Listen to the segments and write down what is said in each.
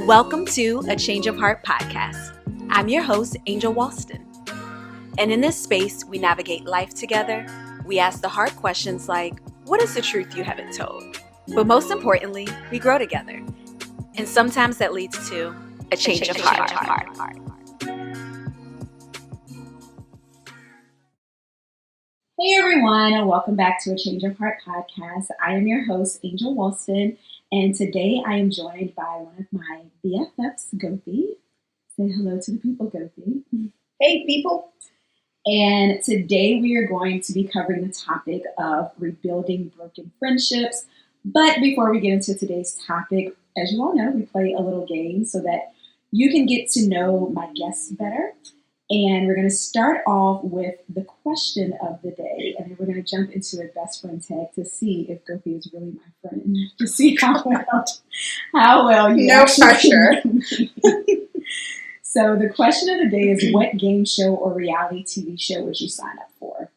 Welcome to A Change of Heart podcast. I'm your host, Angel Walston. And in this space, we navigate life together. We ask the hard questions like, what is the truth you haven't told? But most importantly, we grow together. And sometimes that leads to a change of heart. Hey everyone, and welcome back to A Change of Heart podcast. I am your host, Angel Walston, and today I am joined by one of my BFFs, Gopi. Say hello to the people, Gopi. Hey people. And today we are going to be covering the topic of rebuilding broken friendships. But before we get into today's topic, as you all know, we play a little game so that you can get to know my guests better. And we're going to start off with the question of the day, and then we're going to jump into a best friend tag to see if Gopi is really my friend, to see how well you no pressure. So the question of the day is, what game show or reality TV show would you sign up for?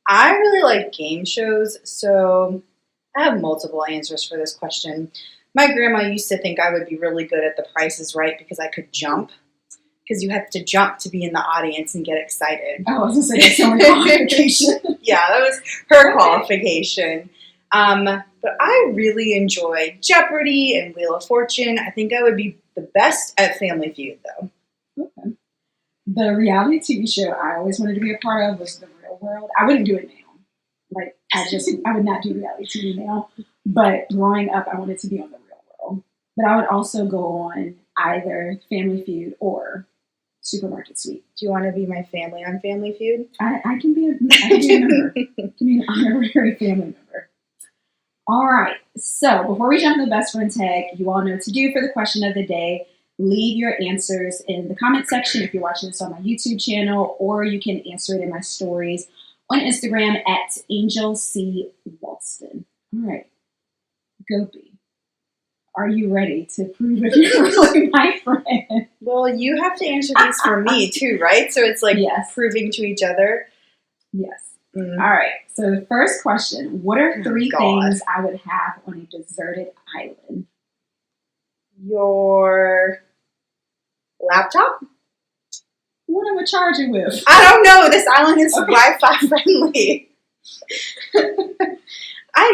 I really like game shows, so I have multiple answers for this question. My grandma used to think I would be really good at The Price is Right because I could jump. Because you have to jump to be in the audience and get excited. Oh, I was going to say that's only qualification. Yeah, that was her qualification. But I really enjoy Jeopardy and Wheel of Fortune. I think I would be the best at Family Feud, though. Okay. The reality TV show I always wanted to be a part of was The Real World. I wouldn't do it now. I would not do reality TV now. But growing up, I wanted to be on The Real World. But I would also go on either Family Feud or Supermarket Sweep. Do you want to be my family on Family Feud? I can be a member. I can be an honorary family member. All right. So before we jump to the best friend tag, you all know what to do for the question of the day. Leave your answers in the comment section if you're watching this on my YouTube channel, or you can answer it in my stories on Instagram at Angel C. Walston. All right. Gopi. Are you ready to prove if you're really my friend? Well, you have to answer these for me too, right? So it's like yes. Proving to each other. Yes. All right. So the first question, what are three things I would have on a deserted island? Your laptop? What am I charging with? I don't know. This island is Wi-Fi friendly.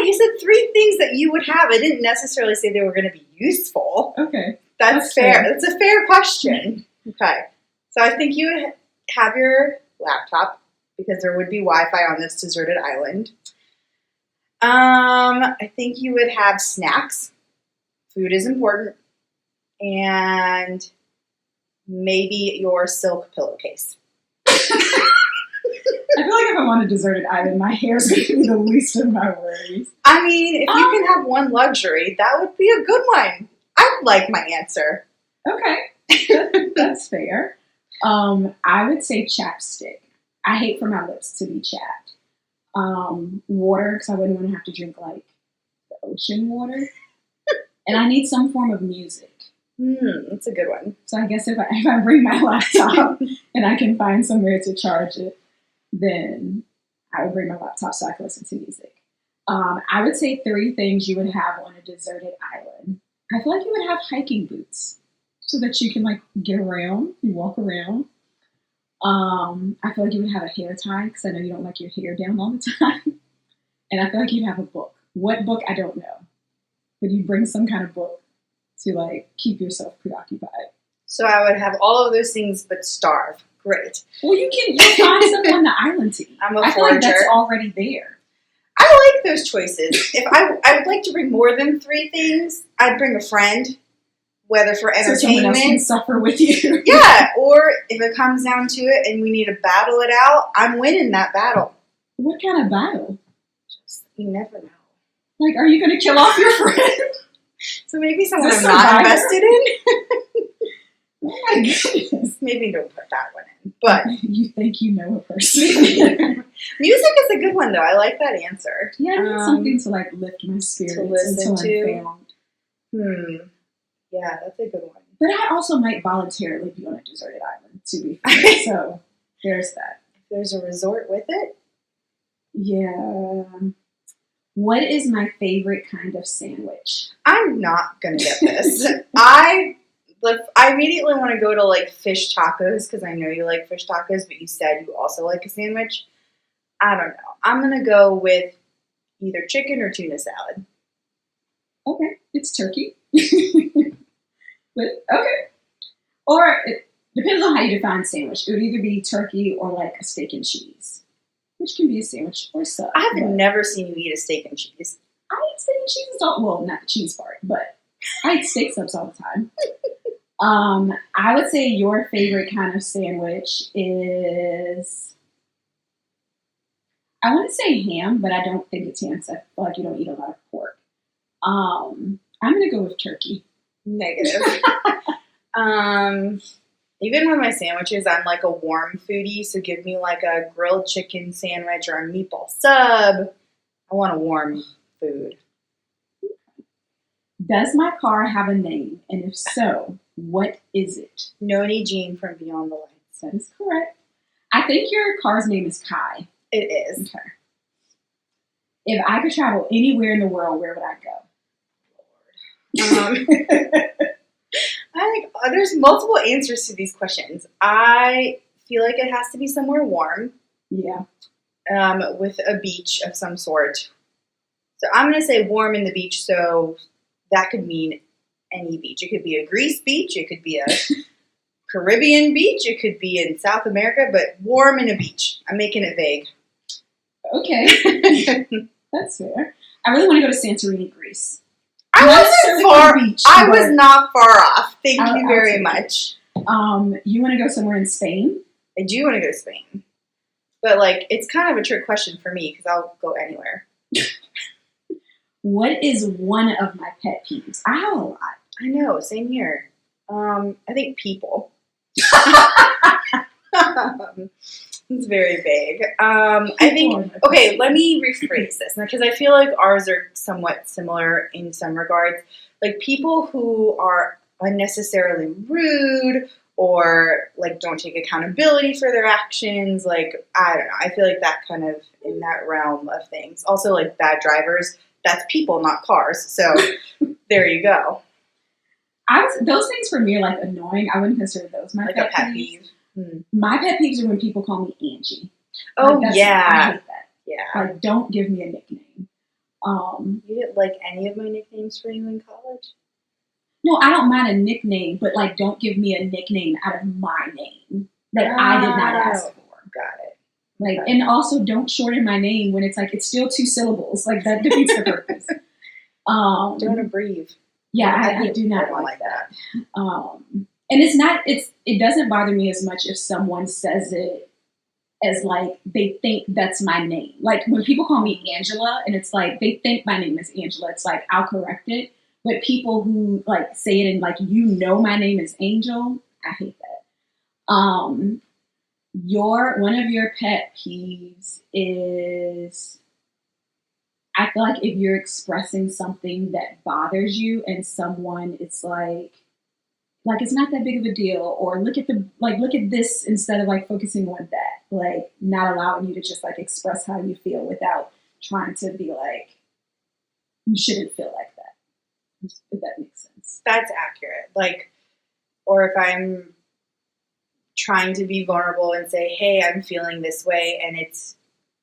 You said three things that you would have. I didn't necessarily say they were going to be useful. Okay. That's fair. That's a fair question. Okay. So I think you would have your laptop because there would be Wi-Fi on this deserted island. I think you would have snacks. Food is important. And maybe your silk pillowcase. I feel like if I'm on a deserted island, my hair's going to be the least of my worries. I mean, if you can have one luxury, that would be a good one. I like my answer. Okay. That's fair. I would say chapstick. I hate for my lips to be chapped. Water, because I wouldn't want to have to drink, like, the ocean water. And I need some form of music. That's a good one. So I guess if I bring my laptop and I can find somewhere to charge it, then I would bring my laptop so I can listen to music. I would say three things you would have on a deserted island. I feel like you would have hiking boots so that you can like get around, you walk around. I feel like you would have a hair tie because I know you don't like your hair down all the time. And I feel like you'd have a book. What book, I don't know. But you bring some kind of book to like keep yourself preoccupied. So I would have all of those things but starve. Great. Well, you find something on the island to eat. I'm a I feel forager. like that's already there. I like those choices. If I would like to bring more than three things, I'd bring a friend, whether for entertainment. So someone else can suffer with you. Yeah, or if it comes down to it and we need to battle it out, I'm winning that battle. What kind of battle? You never know. Like, are you going to kill off your friend? So maybe someone I'm not invested in. Oh my goodness. Maybe don't put that one in. But you think you know a person. Music is a good one, though. I like that answer. Yeah, I need something to like lift my spirits to listen until I'm found. Yeah, that's a good one. But I also might voluntarily be on a deserted island, to be fair. So there's that. If there's a resort with it? Yeah. What is my favorite kind of sandwich? I'm not going to get this. I immediately want to go to like fish tacos because I know you like fish tacos, but you said you also like a sandwich. I don't know. I'm going to go with either chicken or tuna salad. Okay, it's turkey. But okay. Or it depends on how you define sandwich. It would either be turkey or like a steak and cheese, which can be a sandwich or sub. I have never seen you eat a steak and cheese. I eat steak and cheese well, not the cheese part, but I eat steak subs all the time. I would say your favorite kind of sandwich is, I want to say ham, but I don't think it's ham because I feel like you don't eat a lot of pork. I'm going to go with turkey. Negative. Even with my sandwiches, I'm like a warm foodie, so give me like a grilled chicken sandwich or a meatball sub. I want a warm food. Does my car have a name? And if so, what is it? Noni Jean from Beyond the Lights. That is correct. I think your car's name is Kai. It is. Okay. If I could travel anywhere in the world, where would I go? I think there's multiple answers to these questions. I feel like it has to be somewhere warm. Yeah. With a beach of some sort. So I'm going to say warm in the beach, so that could mean any beach. It could be a Greece beach, it could be a Caribbean beach, it could be in South America, but warm in a beach. I'm making it vague. Okay. That's fair. I really want to go to Santorini, Greece. I was not far off. Thank you very much. You want to go somewhere in Spain? I do want to go to Spain. But, like, it's kind of a trick question for me because I'll go anywhere. What is one of my pet peeves? I have a lot. I know, same here. I think people. It's very vague. I think, okay, let me rephrase this because I feel like ours are somewhat similar in some regards. Like people who are unnecessarily rude or like don't take accountability for their actions. Like, I don't know. I feel like that kind of in that realm of things. Also like bad drivers. That's people, not cars. So there you go. Those things for me are like annoying. I wouldn't consider those my pet peeves. My pet peeves are when people call me Angie. Oh, like, yeah. I hate that. Yeah. Like, don't give me a nickname. You didn't like any of my nicknames for you in college? No, I don't mind a nickname, but like, don't give me a nickname out of my name that I did not ask for. Got it. Like, and also don't shorten my name when it's like, it's still 2 syllables. Like, that defeats the purpose. Don't abbreviate. Yeah, I do not like that. And it doesn't bother me as much if someone says it as like, they think that's my name. Like when people call me Angela and it's like, they think my name is Angela. It's like, I'll correct it. But people who like say it and like, my name is Angel, I hate that. One of your pet peeves is, I feel like if you're expressing something that bothers you and someone it's like it's not that big of a deal, or look at this instead of like focusing on that, like not allowing you to just like express how you feel without trying to be like, you shouldn't feel like that, if that makes sense. That's accurate. Like, or if I'm trying to be vulnerable and say, hey, I'm feeling this way, and it's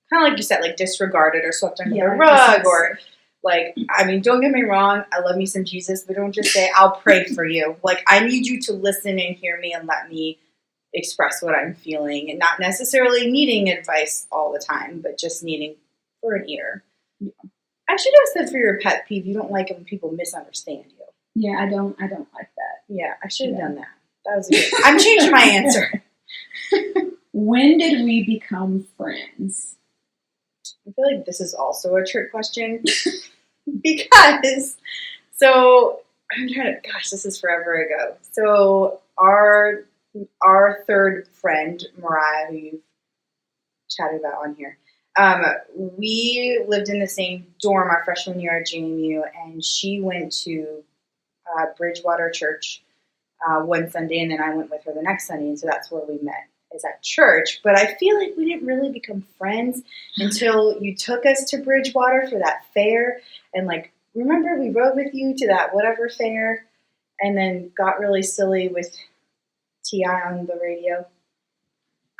kind of like you said, like disregarded or swept under the rug, or like, I mean, don't get me wrong, I love me some Jesus, but don't just say, I'll pray for you. Like, I need you to listen and hear me and let me express what I'm feeling, and not necessarily needing advice all the time, but just needing for an ear. Yeah. I should have said for your pet peeve, you don't like it when people misunderstand you. Yeah, I don't like that. Yeah, I should have done that. That was good. I'm changing my answer. When did we become friends? I feel like this is also a trick question because, so I'm trying to, gosh, this is forever ago. So our third friend, Mariah, who you've chatted about on here, we lived in the same dorm our freshman year at JMU, and she went to Bridgewater Church one Sunday, and then I went with her the next Sunday, and so that's where we met. is at church, but I feel like we didn't really become friends until you took us to Bridgewater for that fair. And like, remember we rode with you to that whatever fair and then got really silly with T.I. on the radio.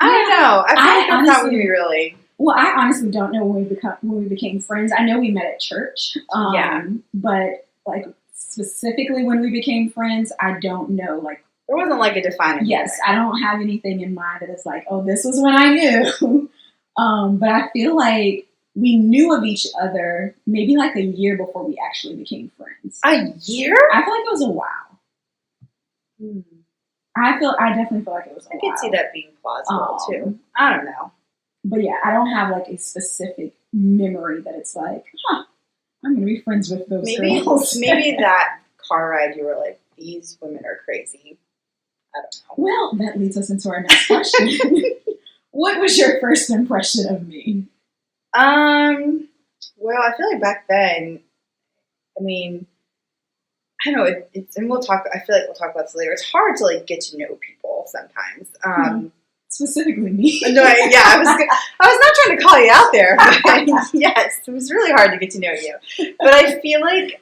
I don't know. I feel like that's not when we really... Well, I honestly don't know when we became friends. I know we met at church. But like specifically when we became friends, I don't know. Like, there wasn't like a defining moment. Yes, I don't have anything in mind that is like, oh, this was when I knew. But I feel like we knew of each other maybe like a year before we actually became friends. A year? I feel like it was a while. I definitely feel like it was a while. I could see that being plausible too. I don't know. But yeah, I don't have like a specific memory that it's like, I'm going to be friends with those girls. Maybe that car ride you were like, these women are crazy. I don't know. Well, that leads us into our next question. What was your first impression of me? Well, I feel like back then, I mean, I don't know, and we'll talk, I feel like we'll talk about this later. It's hard to like get to know people sometimes. Specifically me. No, I was not trying to call you out there, but yes, it was really hard to get to know you. But I feel like,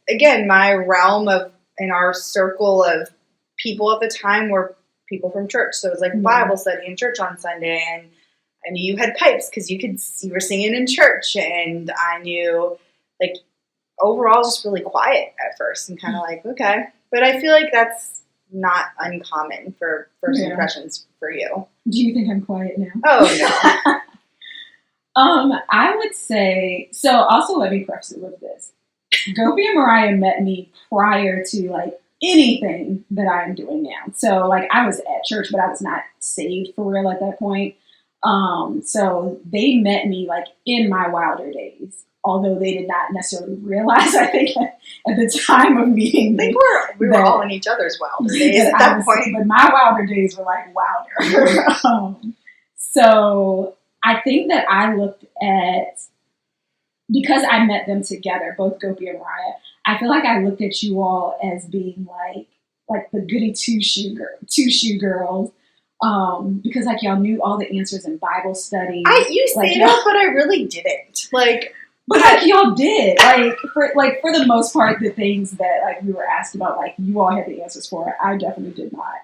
again, my realm in our circle of people at the time were people from church. So it was like Bible study in church on Sunday, and I knew you had pipes because you were singing in church, and I knew like overall just really quiet at first and kind of like, okay. But I feel like that's not uncommon for first impressions for you. Do you think I'm quiet now? Oh, no. I would say, so also let me preface it with this. Gopi and Mariah met me prior to like anything that I'm doing now. So like I was at church, but I was not saved for real at that point. So they met me like in my wilder days. Although they did not necessarily realize, I think, at the time of meeting me. I think we were all in each other's wilder days at that point. But my wilder days were like wilder. So I think that I looked at, because I met them together, both Gopi and Mariah, I feel like I looked at you all as being like the goody two-shoe girls. Because like y'all knew all the answers in Bible study. You say that, but I really didn't. But like y'all did, for the most part, the things that like we were asked about, like you all had the answers for. I definitely did not.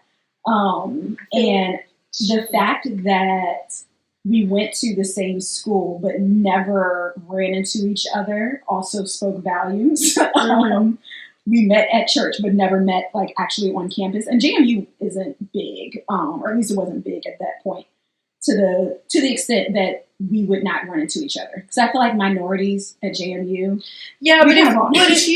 And the fact that we went to the same school but never ran into each other also spoke volumes. We met at church but never met like actually on campus. And JMU isn't big, or at least it wasn't big at that point. To the extent that we would not run into each other, because I feel like minorities at JMU. Yeah, but if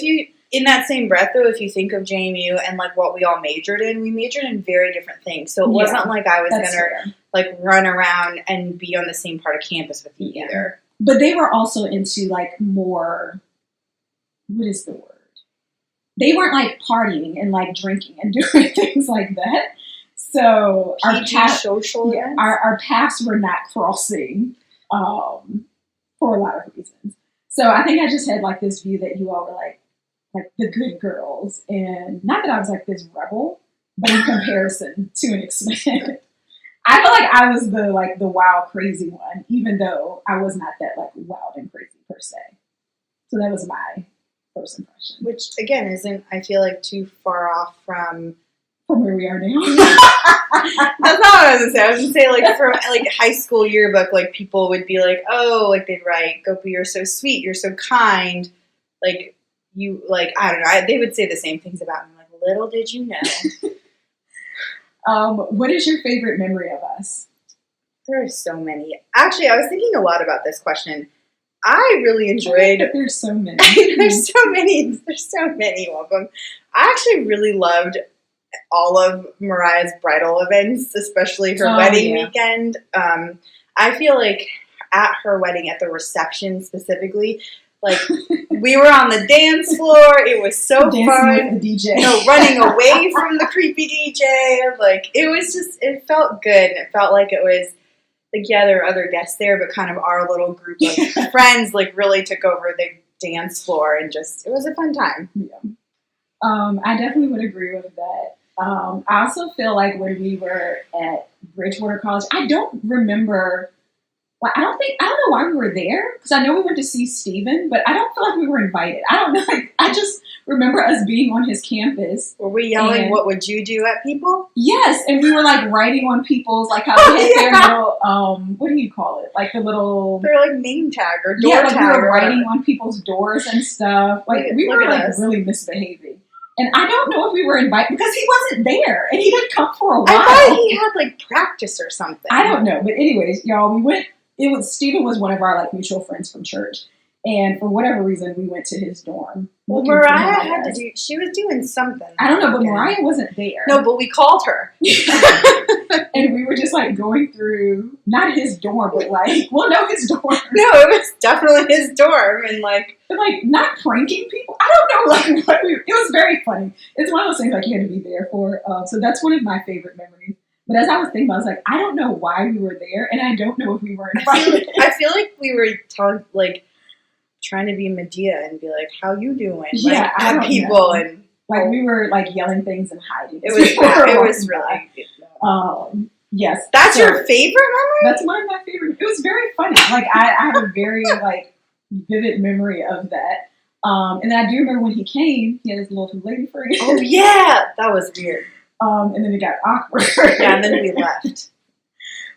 you in that same breath though, if you think of JMU and like what we all majored in, we majored in very different things. So it wasn't like I was gonna like run around and be on the same part of campus with you either. But they were also into like more. What is the word? They weren't like partying and like drinking and doing things like that. So our paths were not crossing for a lot of reasons. So I think I just had like this view that you all were like the good girls, and not that I was like this rebel, but in comparison to an extent, I feel like I was the wild crazy one, even though I was not that like wild and crazy per se. So that was my first impression, which again isn't, I feel like, too far off from where we are now. That's not what I was gonna say. I was gonna say like from like high school yearbook, like people would be like, oh, like they'd write, Gopi, you're so sweet, you're so kind, like you, like I don't know. They would say the same things about me. Like, little did you know. What is your favorite memory of us? There are so many. Actually, I was thinking a lot about this question. I really enjoyed. There's so many. There's so many. There's so many of them. I actually really loved all of Mariah's bridal events, especially her wedding weekend. I feel like at her wedding, at the reception specifically, like we were on the dance floor. It was so fun. With the DJ. Running away from the creepy DJ. Like it was just, it felt good. It felt like it was like, yeah, there were other guests there, but kind of our little group of friends like really took over the dance floor and just, it was a fun time. Yeah. I definitely would agree with that. I also feel like when we were at Bridgewater College, I don't remember. Well, I don't know why we were there, because I know we went to see Steven, but I don't feel like we were invited. I don't know. I just remember us being on his campus. Were we yelling, "What would you do" at people? Yes, and we were like writing on people's, like how they had their little, what do you call it? Like the little... They're like name tag or door tag. We were writing on people's doors and stuff. Like we were like really misbehaving. And I don't know if we were invited, because he wasn't there, and he didn't come for a while. I thought he had like practice or something. I don't know, but anyways, y'all, we went. Steven was one of our like mutual friends from church, and for whatever reason, we went to his dorm. Well, Mariah had to do. She was doing something. I don't know, but Mariah wasn't there. No, but we called her, and we were just like going through not his dorm, but like his dorm. No, it was definitely his dorm, and like not pranking people. I don't know, like what we. It was very funny. It's one of those things like you had to be there for. So that's one of my favorite memories. But as I was thinking, I was like, I don't know why we were there, and I don't know if we were invited. I feel like we were trying to be Medea and be like, "How you doing?" Yeah, like, at people, and like we were like yelling things and hiding. It was really good. Yes, that's your favorite memory. That's one of my favorite. It was very funny. Like I have a very like vivid memory of that. And then I do remember when he came, he had his little lady friend. Oh yeah, that was weird. And then it got awkward. Yeah, and then we left.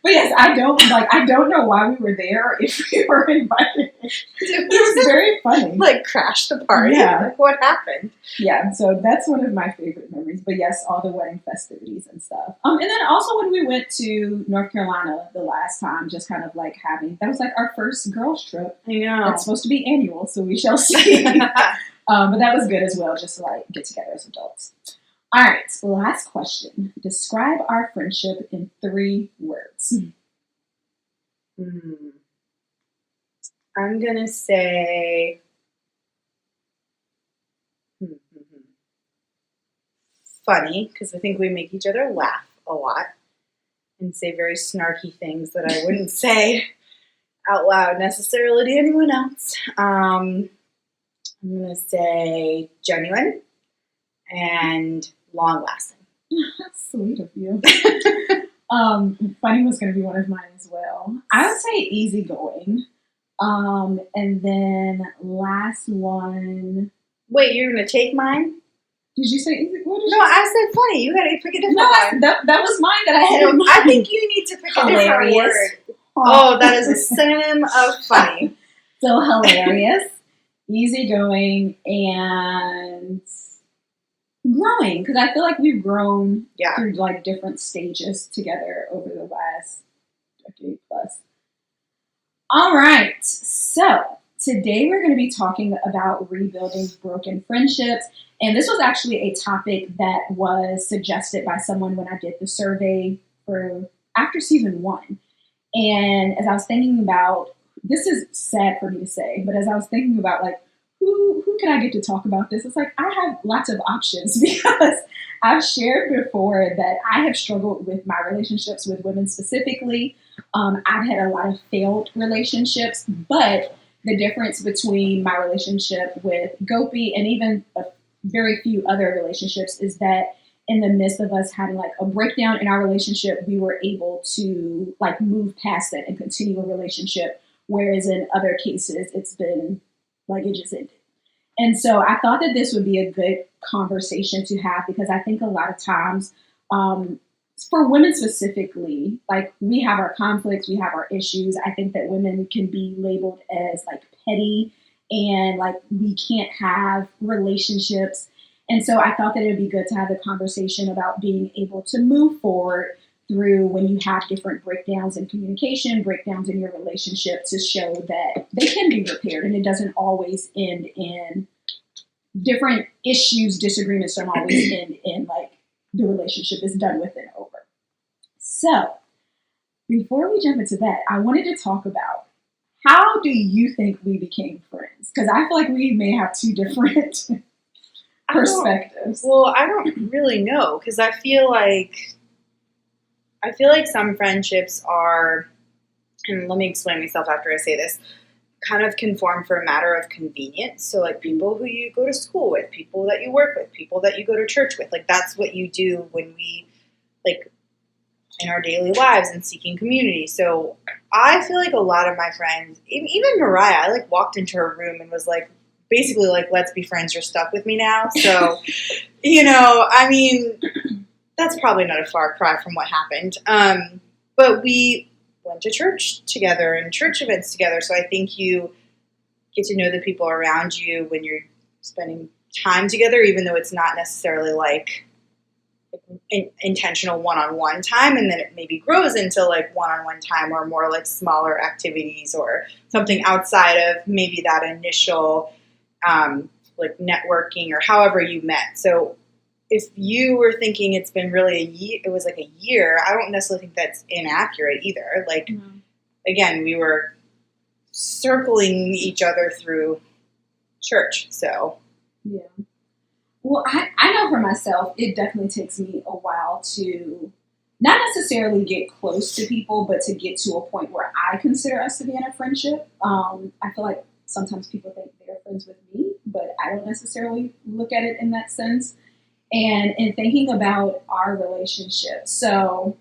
But yes, I don't know why we were there or if we were invited. It was very funny. Like crashed the party. Yeah. Like what happened? Yeah, so that's one of my favorite memories. But yes, all the wedding festivities and stuff. And then also when we went to North Carolina the last time, just kind of like that was like our first girls trip. I know. It's supposed to be annual, so we shall see. But that was good as well, just to like get together as adults. All right, last question. Describe our friendship in 3 words. I'm going to say funny, because I think we make each other laugh a lot and say very snarky things that I wouldn't say out loud necessarily to anyone else. I'm going to say genuine and long-lasting. That's sweet of you. Funny was going to be one of mine as well. I would say easygoing. And then last one. Wait, you're going to take mine? Did you say easy? No, I said funny. You got to pick a different one. That was mine that I had in mind. I think you need to pick a different word. Oh, that is a synonym of funny. So hilarious, easygoing, and growing, because I feel like we've grown through like different stages together over the last decade plus. All right, so today we're going to be talking about rebuilding broken friendships, and this was actually a topic that was suggested by someone when I did the survey for after season 1. And as I was thinking about, this is sad for me to say, but as I was thinking about like who can I get to talk about this? It's like I have lots of options, because I've shared before that I have struggled with my relationships with women specifically. I've had a lot of failed relationships, but the difference between my relationship with Gopi and even a very few other relationships is that in the midst of us having like a breakdown in our relationship, we were able to like move past it and continue a relationship. Whereas in other cases, it's been like it just ended. And so I thought that this would be a good conversation to have, because I think a lot of times for women specifically, like we have our conflicts, we have our issues. I think that women can be labeled as like petty and like we can't have relationships. And so I thought that it would be good to have the conversation about being able to move forward through when you have different breakdowns in communication, breakdowns in your relationship, to show that they can be repaired and it doesn't always end in different issues, disagreements don't always end in like the relationship is done with and over. So before we jump into that, I wanted to talk about, how do you think we became friends? Because I feel like we may have 2 different perspectives. I don't really know, because I feel like some friendships are, and let me explain myself after I say this. kind of conform for a matter of convenience. So like people who you go to school with, people that you work with, people that you go to church with, like that's what you do when we like in our daily lives and seeking community. So I feel like a lot of my friends, even Mariah, I like walked into her room and was like, basically like, let's be friends, you're stuck with me now. So, I mean, that's probably not a far cry from what happened. But we went to church together and church events together. So I think you get to know the people around you when you're spending time together, even though it's not necessarily like intentional one-on-one time, and then it maybe grows into like one-on-one time or more like smaller activities or something outside of maybe that initial like networking or however you met. So if you were thinking it's been really a year, it was like a year, I don't necessarily think that's inaccurate either. Like, again, we were circling each other through church, so. Yeah. Well, I know for myself, it definitely takes me a while to not necessarily get close to people, but to get to a point where I consider us to be in a friendship. I feel like sometimes people think they're friends with me, but I don't necessarily look at it in that sense. And in thinking about our relationship, so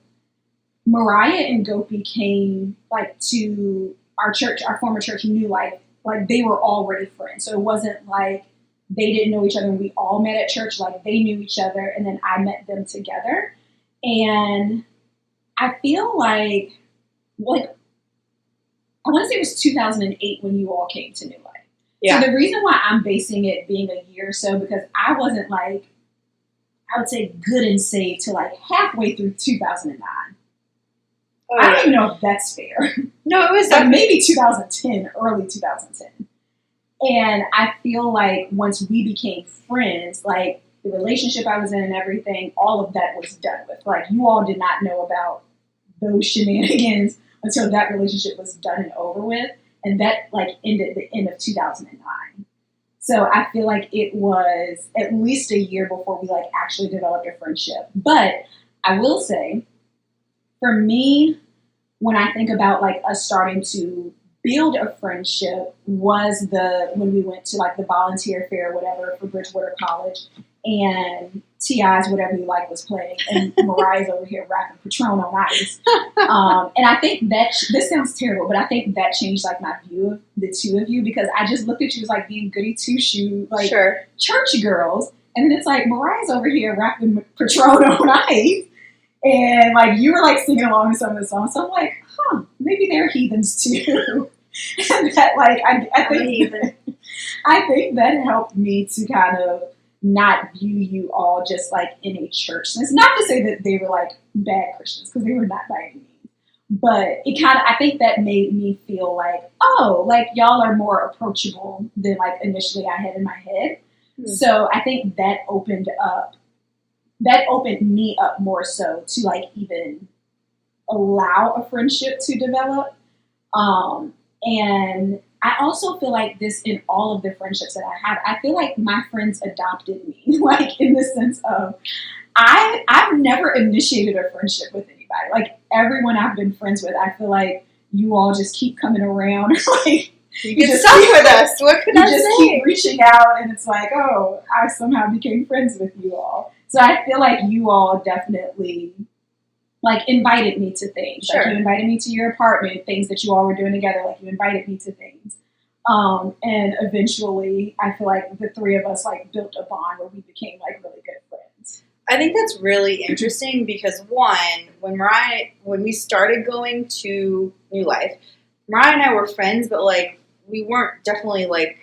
Mariah and Gopi came like to our church, our former church, New Life, like they were already friends. So it wasn't like they didn't know each other and we all met at church. Like they knew each other and then I met them together. And I feel like I want to say it was 2008 when you all came to New Life. Yeah. So the reason why I'm basing it being a year or so, because I wasn't like, I would say good and saved to like halfway through 2009. Oh, I don't even know if that's fair. No, it was like maybe 2010, early 2010. And I feel like once we became friends, like the relationship I was in and everything, all of that was done with. Like you all did not know about those shenanigans until that relationship was done and over with. And that like ended at the end of 2009. So I feel like it was at least a year before we like actually developed a friendship. But I will say, for me, when I think about like us starting to build a friendship was when we went to like the volunteer fair or whatever for Bridgewater College, and T.I.'s Whatever You Like was playing, and Mariah's over here rapping Patron on Ice. And I think that, this sounds terrible, but I think that changed like my view of the two of you, because I just looked at you as like being goody two-shoe, like church girls, and then it's like Mariah's over here rapping Patron on Ice, and like you were like singing along to some of the songs, so I'm like, maybe they're heathens too. And that like I think that helped me to kind of not view you all just like in a church sense. Not to say that they were like bad Christians, because they were not by any means. But it kind of, I think that made me feel like, oh, like y'all are more approachable than like initially I had in my head. Mm-hmm. So I think that opened me up more so to like even allow a friendship to develop. And I also feel like this in all of the friendships that I have. I feel like my friends adopted me, like in the sense of I've never initiated a friendship with anybody. Like everyone I've been friends with, I feel like you all just keep coming around. Like you get stuck with us. What could I say? You just keep reaching out, and it's like, oh, I somehow became friends with you all. So I feel like you all definitely like invited me to things. Sure. Like you invited me to your apartment, things that you all were doing together. Like you invited me to things. And eventually I feel like the three of us like built a bond where we became like really good friends. I think that's really interesting because one, when we started going to New Life, Mariah and I were friends, but like we weren't definitely like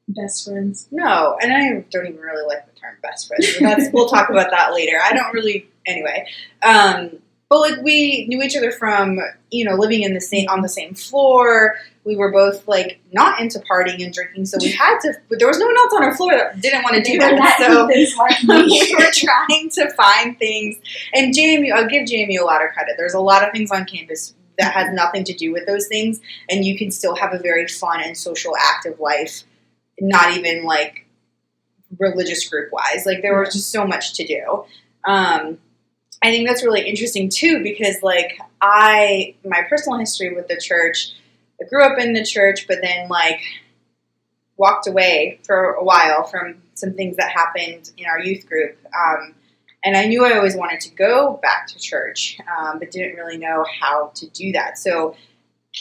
best friends. No, and I don't even really like the term best friends. But we'll talk about that later. I don't really anyway. But like we knew each other from, living on the same floor. We were both like not into partying and drinking, so we had to. But there was no one else on our floor that didn't want to do that. So we were trying to find things. And Jamie, I'll give Jamie a lot of credit. There's a lot of things on campus that has nothing to do with those things, and you can still have a very fun and social, active life. Not even like religious group wise. Like there was just so much to do. I think that's really interesting too, because like my personal history with the church, I grew up in the church, but then like walked away for a while from some things that happened in our youth group. And I knew I always wanted to go back to church, but didn't really know how to do that. So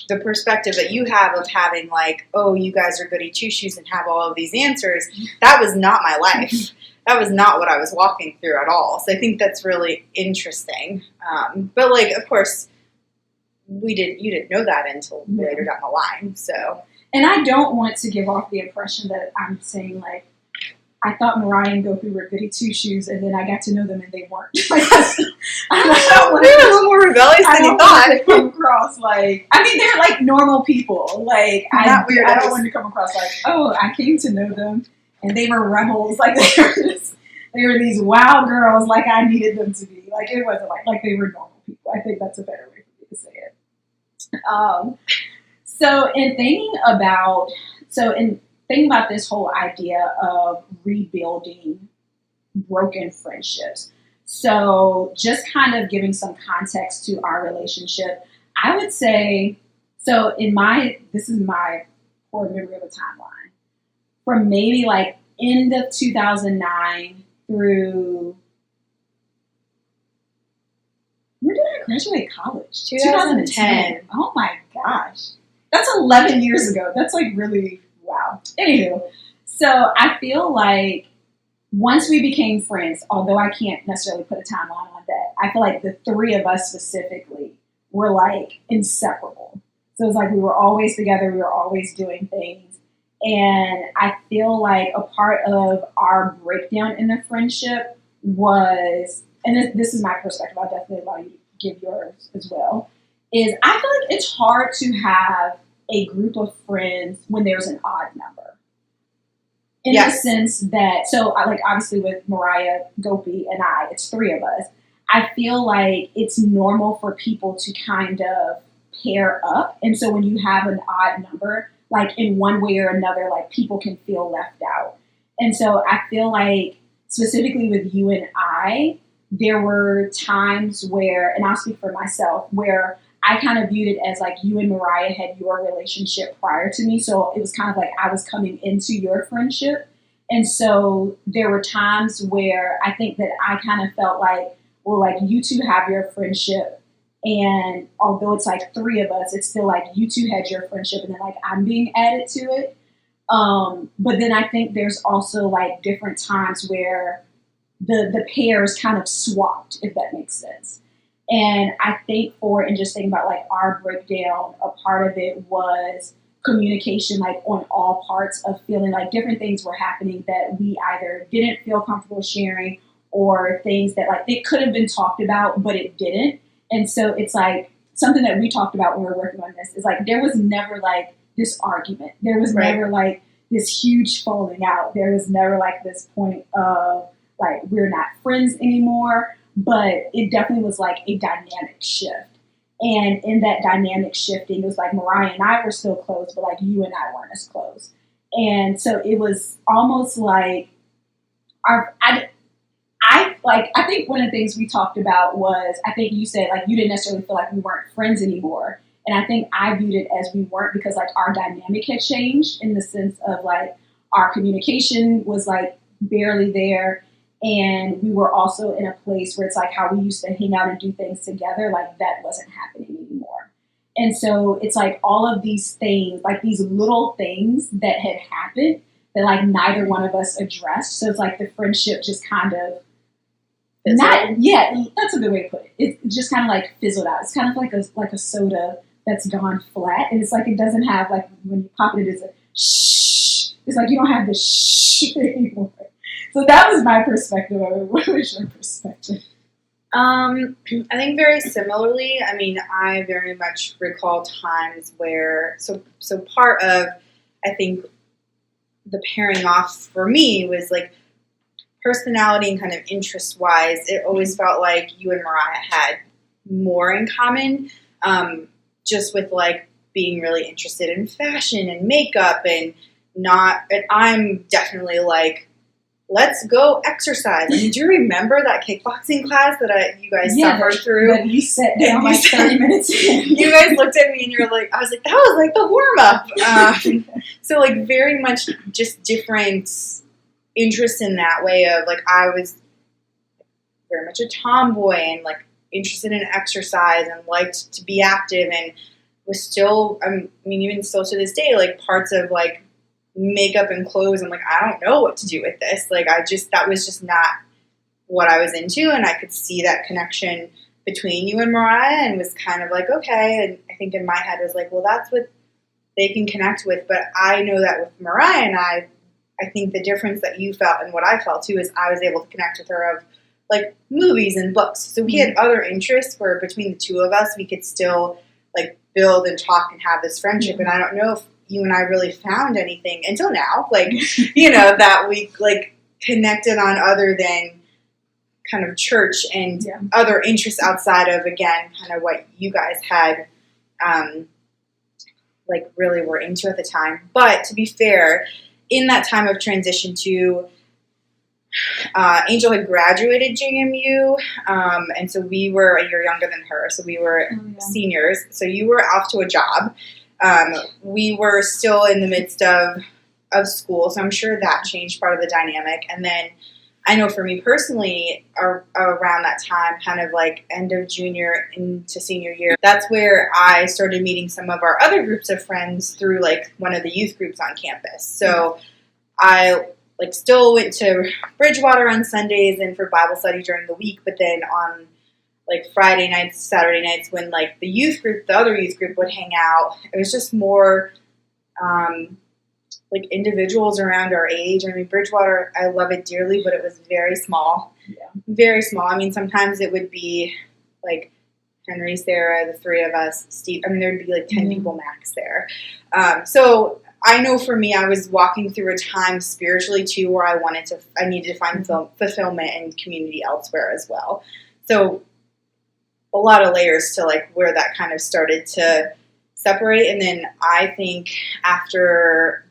the perspective that you have of having like, oh, you guys are goody two-shoes and have all of these answers, that was not my life. That was not what I was walking through at all. So I think that's really interesting. But like, of course, you didn't know that until later down the line. So, and I don't want to give off the impression that I'm saying like, I thought Mariah and Gopi were goody two-shoes, and then I got to know them and they weren't. Like, they were a little more rebellious than you thought. Come across like, I mean, they're like normal people. Like, I don't want to come across like, oh, I came to know them and they were rebels. Like, they were these wild girls like I needed them to be. Like, it wasn't like they were normal people. I think that's a better way for me to say it. So in thinking about this whole idea of rebuilding broken friendships. So just kind of giving some context to our relationship, I would say, so this is my poor memory of a timeline. From maybe like end of 2009 through, when did I graduate college? 2010. Oh my gosh. That's 11 years ago. That's like really... Wow. Anywho, so I feel like once we became friends, although I can't necessarily put a timeline on that, I feel like the three of us specifically were like inseparable. So it was like we were always together, we were always doing things. And I feel like a part of our breakdown in the friendship was, and this is my perspective, I'll definitely allow you to give yours as well, is I feel like it's hard to have a group of friends when there's an odd number. In the sense that, so like obviously with Mariah, Gopi, and I, it's three of us. I feel like it's normal for people to kind of pair up. And so when you have an odd number, like in one way or another, like people can feel left out. And so I feel like specifically with you and I, there were times where, and I'll speak for myself, where I kind of viewed it as like you and Mariah had your relationship prior to me. So it was kind of like I was coming into your friendship. And so there were times where I think that I kind of felt like, well, like you two have your friendship. And although it's like three of us, it's still like you two had your friendship and then like I'm being added to it. But then I think there's also like different times where the pairs kind of swapped, if that makes sense. And I think and just thinking about like our breakdown, a part of it was communication, like on all parts of feeling like different things were happening that we either didn't feel comfortable sharing or things that like it could have been talked about, but it didn't. And so it's like something that we talked about when we were working on this is like, there was never like this argument. There was never like this huge falling out. There was never like this point of like, we're not friends anymore. But it definitely was like a dynamic shift. And in that dynamic shifting, it was like Mariah and I were still close, but like you and I weren't as close. And so it was almost like I think one of the things we talked about was, I think you said like you didn't necessarily feel like we weren't friends anymore. And I think I viewed it as we weren't because like our dynamic had changed in the sense of like our communication was like barely there. And we were also in a place where it's like how we used to hang out and do things together, like that wasn't happening anymore. And so it's like all of these things, like these little things that had happened that like neither one of us addressed. So it's like the friendship just kind of that's a good way to put it. It just kind of like fizzled out. It's kind of like a soda that's gone flat. And it's like it doesn't have like when you pop it, it's a shh. It's like you don't have the shh anymore. So that was my perspective of it. What was your perspective? I think very similarly. I mean, I very much recall times where, so part of, I think, the pairing off for me was like personality and kind of interest-wise. It always felt like you and Mariah had more in common, just with like being really interested in fashion and makeup and I'm definitely like let's go exercise. I mean, do you remember that kickboxing class that you guys suffered through? That you sat down like 30 minutes in. You guys looked at me and you were like, I was like, that was like the warm-up. So like very much just different interests in that way of like, I was very much a tomboy and like interested in exercise and liked to be active and was still, I mean, even still to this day, like parts of like makeup and clothes. I'm like, I don't know what to do with this. Like, that was just not what I was into. And I could see that connection between you and Mariah and was kind of like, okay. And I think in my head was like, well, that's what they can connect with. But I know that with Mariah and I think the difference that you felt and what I felt too is I was able to connect with her of like movies and books. So we had other interests where between the two of us, we could still like build and talk and have this friendship. And I don't know if you and I really found anything until now, like, you know, that we like connected on other than kind of church and other interests outside of, again, kind of what you guys had, like really were into at the time. But to be fair, in that time of transition to, Angel had graduated JMU, and so we were a year younger than her, so we were seniors. So you were off to a job. We were still in the midst of school, so I'm sure that changed part of the dynamic. And then I know for me personally, around that time, kind of like end of junior into senior year, that's where I started meeting some of our other groups of friends through like one of the youth groups on campus. So I like still went to Bridgewater on Sundays and for Bible study during the week, but then on like Friday nights, Saturday nights when like the other youth group would hang out, it was just more like individuals around our age. I mean, Bridgewater, I love it dearly, but it was very small. Very small. I mean, sometimes it would be like Henry, Sarah, the three of us, Steve. I mean, there would be like 10 people max there. So I know for me, I was walking through a time spiritually too where I needed to find fulfillment and community elsewhere as well. So a lot of layers to like where that kind of started to separate. And then I think after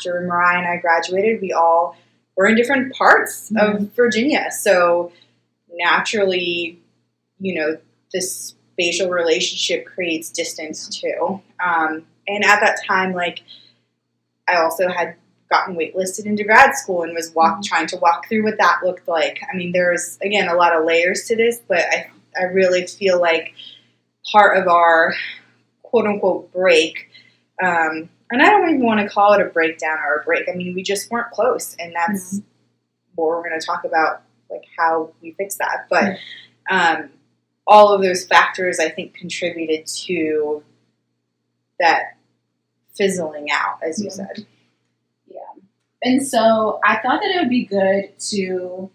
Mariah and I graduated, we all were in different parts of Virginia. So naturally, you know, this spatial relationship creates distance too. And at that time, like, I also had gotten waitlisted into grad school and was trying to walk through what that looked like. I mean, there's, again, a lot of layers to this, but I really feel like part of our quote-unquote break, and I don't even want to call it a breakdown or a break. I mean, we just weren't close, and that's what we're going to talk about, like, how we fix that. But all of those factors, I think, contributed to that fizzling out, as you said. Yeah. And so I thought that it would be good to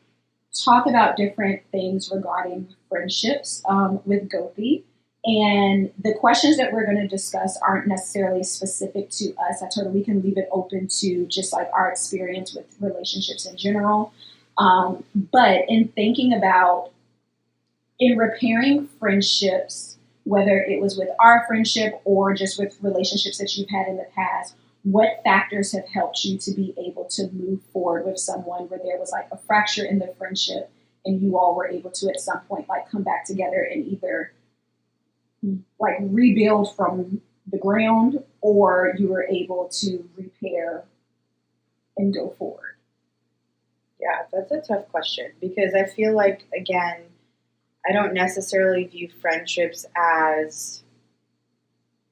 talk about different things regarding friendships with Gopi. And the questions that we're going to discuss aren't necessarily specific to us. I told her we can leave it open to just like our experience with relationships in general. But in thinking about, in repairing friendships, whether it was with our friendship or just with relationships that you've had in the past, what factors have helped you to be able to move forward with someone where there was like a fracture in the friendship and you all were able to at some point like come back together and either like rebuild from the ground or you were able to repair and go forward? Yeah, that's a tough question because I feel like, again, I don't necessarily view friendships as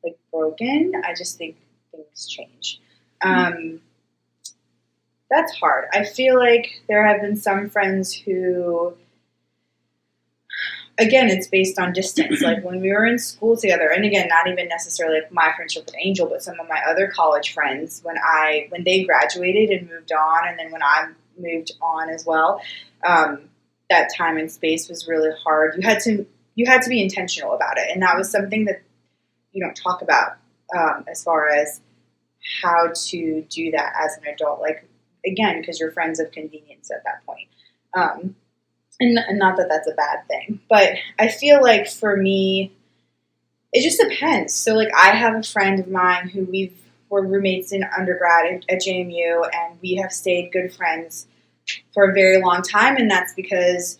like broken. I just think things change. That's hard. I feel like there have been some friends who, again, it's based on distance. Like when we were in school together, and again, not even necessarily like my friendship with Angel, but some of my other college friends, when they graduated and moved on, and then when I moved on as well, that time and space was really hard. You had to be intentional about it, and that was something that you don't talk about as far as how to do that as an adult. Like again, because you're friends of convenience at that point. And not that that's a bad thing, but I feel like for me, it just depends. So like I have a friend of mine who we're roommates in undergrad at JMU, and we have stayed good friends for a very long time, and that's because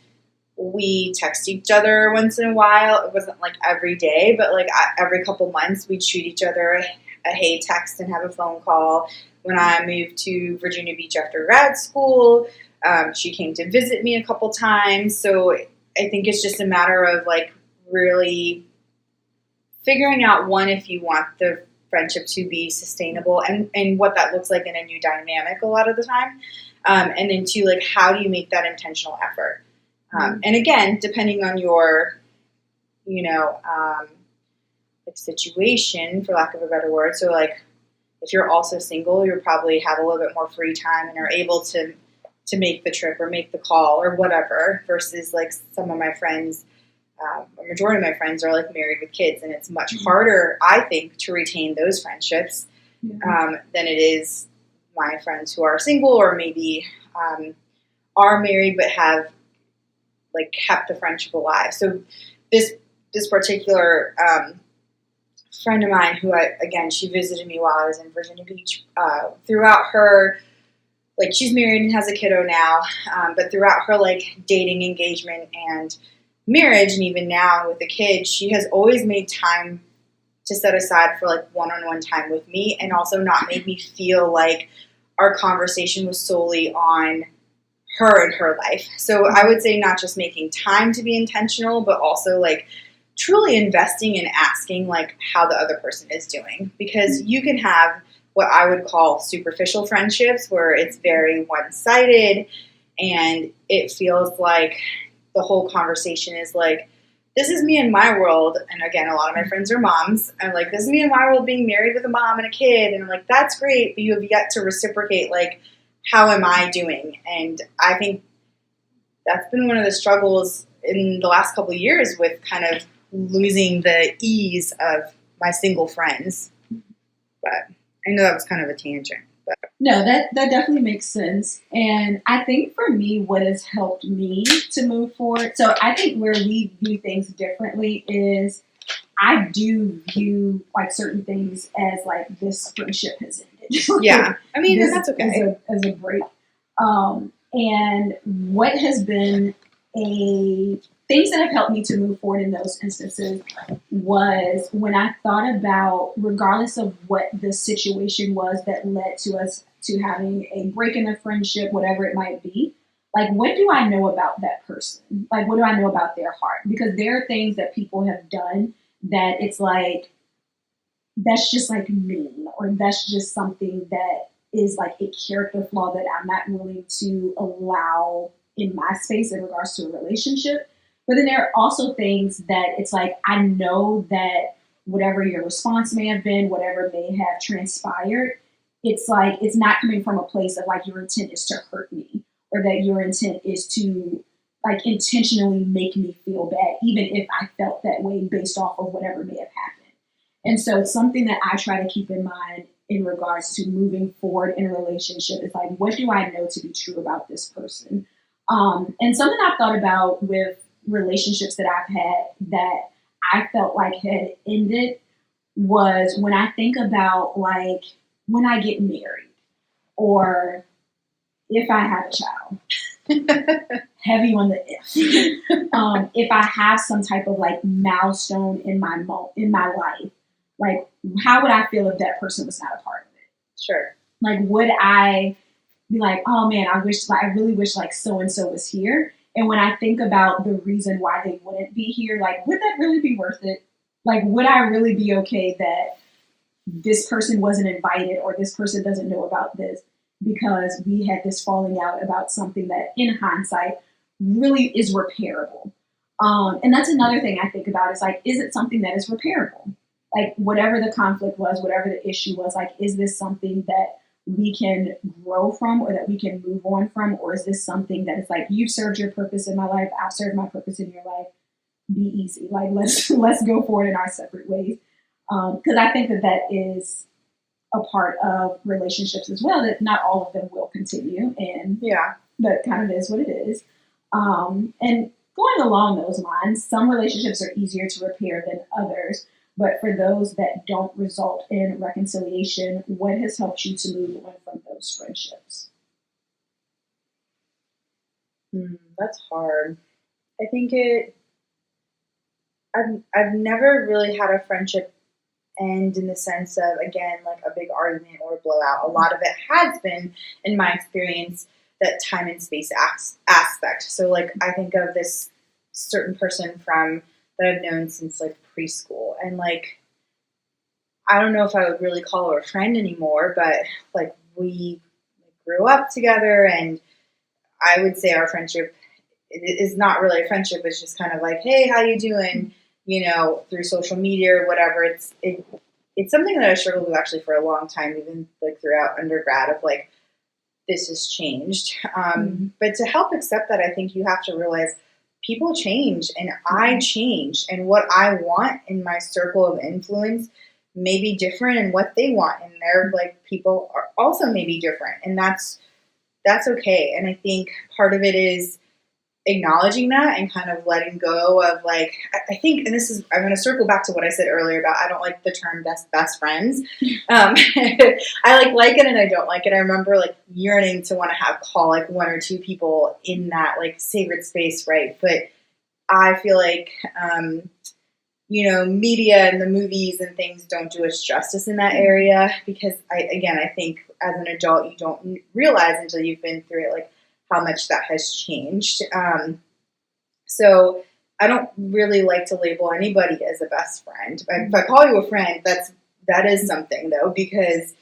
we text each other once in a while. It wasn't like every day, but like every couple months we'd shoot each other a hey text and have a phone call. When I moved to Virginia Beach after grad school, she came to visit me a couple times. So I think it's just a matter of like really figuring out, one, if you want the friendship to be sustainable and what that looks like in a new dynamic a lot of the time. And then two, like how do you make that intentional effort? And again, depending on your, like situation, for lack of a better word. So like if you're also single, you'll probably have a little bit more free time and are able to make the trip or make the call or whatever, versus like some of my friends, a majority of my friends are like married with kids, and it's much harder, I think, to retain those friendships than it is my friends who are single or maybe are married but have like kept the friendship alive. So this particular friend of mine who she visited me while I was in Virginia Beach, throughout her, like she's married and has a kiddo now, but throughout her like dating, engagement, and marriage, and even now with a kid, she has always made time to set aside for like one-on-one time with me, and also not made me feel like our conversation was solely on her and her life. So I would say not just making time to be intentional, but also like truly investing and asking like how the other person is doing, because you can have what I would call superficial friendships where it's very one-sided and it feels like the whole conversation is like, this is me and my world. And again, a lot of my friends are moms. I'm like, this is me and my world being married with a mom and a kid. And I'm like, that's great, but you have yet to reciprocate, like, how am I doing? And I think that's been one of the struggles in the last couple of years with kind of losing the ease of my single friends. But I know that was kind of a tangent. But no, that definitely makes sense. And I think for me, what has helped me to move forward, so I think where we view things differently is I do view like certain things as like this friendship has ended. Yeah, I mean, that's okay. As a break. And what has been things that have helped me to move forward in those instances was when I thought about, regardless of what the situation was that led to us to having a break in the friendship, whatever it might be, like, what do I know about that person? Like, what do I know about their heart? Because there are things that people have done that it's like, that's just like mean, or that's just something that is like a character flaw that I'm not willing to allow in my space in regards to a relationship. But then there are also things that it's like, I know that whatever your response may have been, whatever may have transpired, it's like, it's not coming from a place of like, your intent is to hurt me, or that your intent is to like intentionally make me feel bad, even if I felt that way based off of whatever may have happened. And so it's something that I try to keep in mind in regards to moving forward in a relationship. It's like, what do I know to be true about this person? And something I've thought about with relationships that I've had that I felt like had ended was when I think about like when I get married, or if I have a child. Heavy on the if. If I have some type of like milestone in my life, like how would I feel if that person was not a part of it? Sure. Like, would I be like, oh man, I really wish like so and so was here. And when I think about the reason why they wouldn't be here, like, would that really be worth it? Like, would I really be okay that this person wasn't invited, or this person doesn't know about this because we had this falling out about something that in hindsight really is repairable? And that's another thing I think about is like, is it something that is repairable? Like, whatever the conflict was, whatever the issue was, like, is this something that we can grow from, or that we can move on from? Or is this something that is like, you've served your purpose in my life, I've served my purpose in your life, be easy. Like, let's go forward in our separate ways. Because I think that is a part of relationships as well, that not all of them will continue. And yeah, that kind of is what it is. And going along those lines, some relationships are easier to repair than others. But for those that don't result in reconciliation, what has helped you to move on from those friendships? That's hard. I think I've never really had a friendship end in the sense of, again, like a big argument or a blowout. A lot of it has been, in my experience, that time and space aspect. So like I think of this certain person from that I've known since like preschool, and like I don't know if I would really call her a friend anymore, but like we grew up together, and I would say our friendship is not really a friendship. It's just kind of like, hey, how you doing? You know, through social media or whatever. It's something that I struggled with actually for a long time, even like throughout undergrad. Of like, this has changed. But to help accept that, I think you have to realize people change, and I change, and what I want in my circle of influence may be different, and what they want and their like people are also maybe different, and that's okay. And I think part of it is acknowledging that and kind of letting go of like, I think, and this is, I'm going to circle back to what I said earlier about I don't like the term best friends. I like it and I don't like it. I remember like yearning to want to call like one or two people in that like sacred space, right? But I feel like, media and the movies and things don't do us justice in that area, because I think as an adult, you don't realize until you've been through it, like how much that has changed. So I don't really like to label anybody as a best friend. If I call you a friend, that is something though, because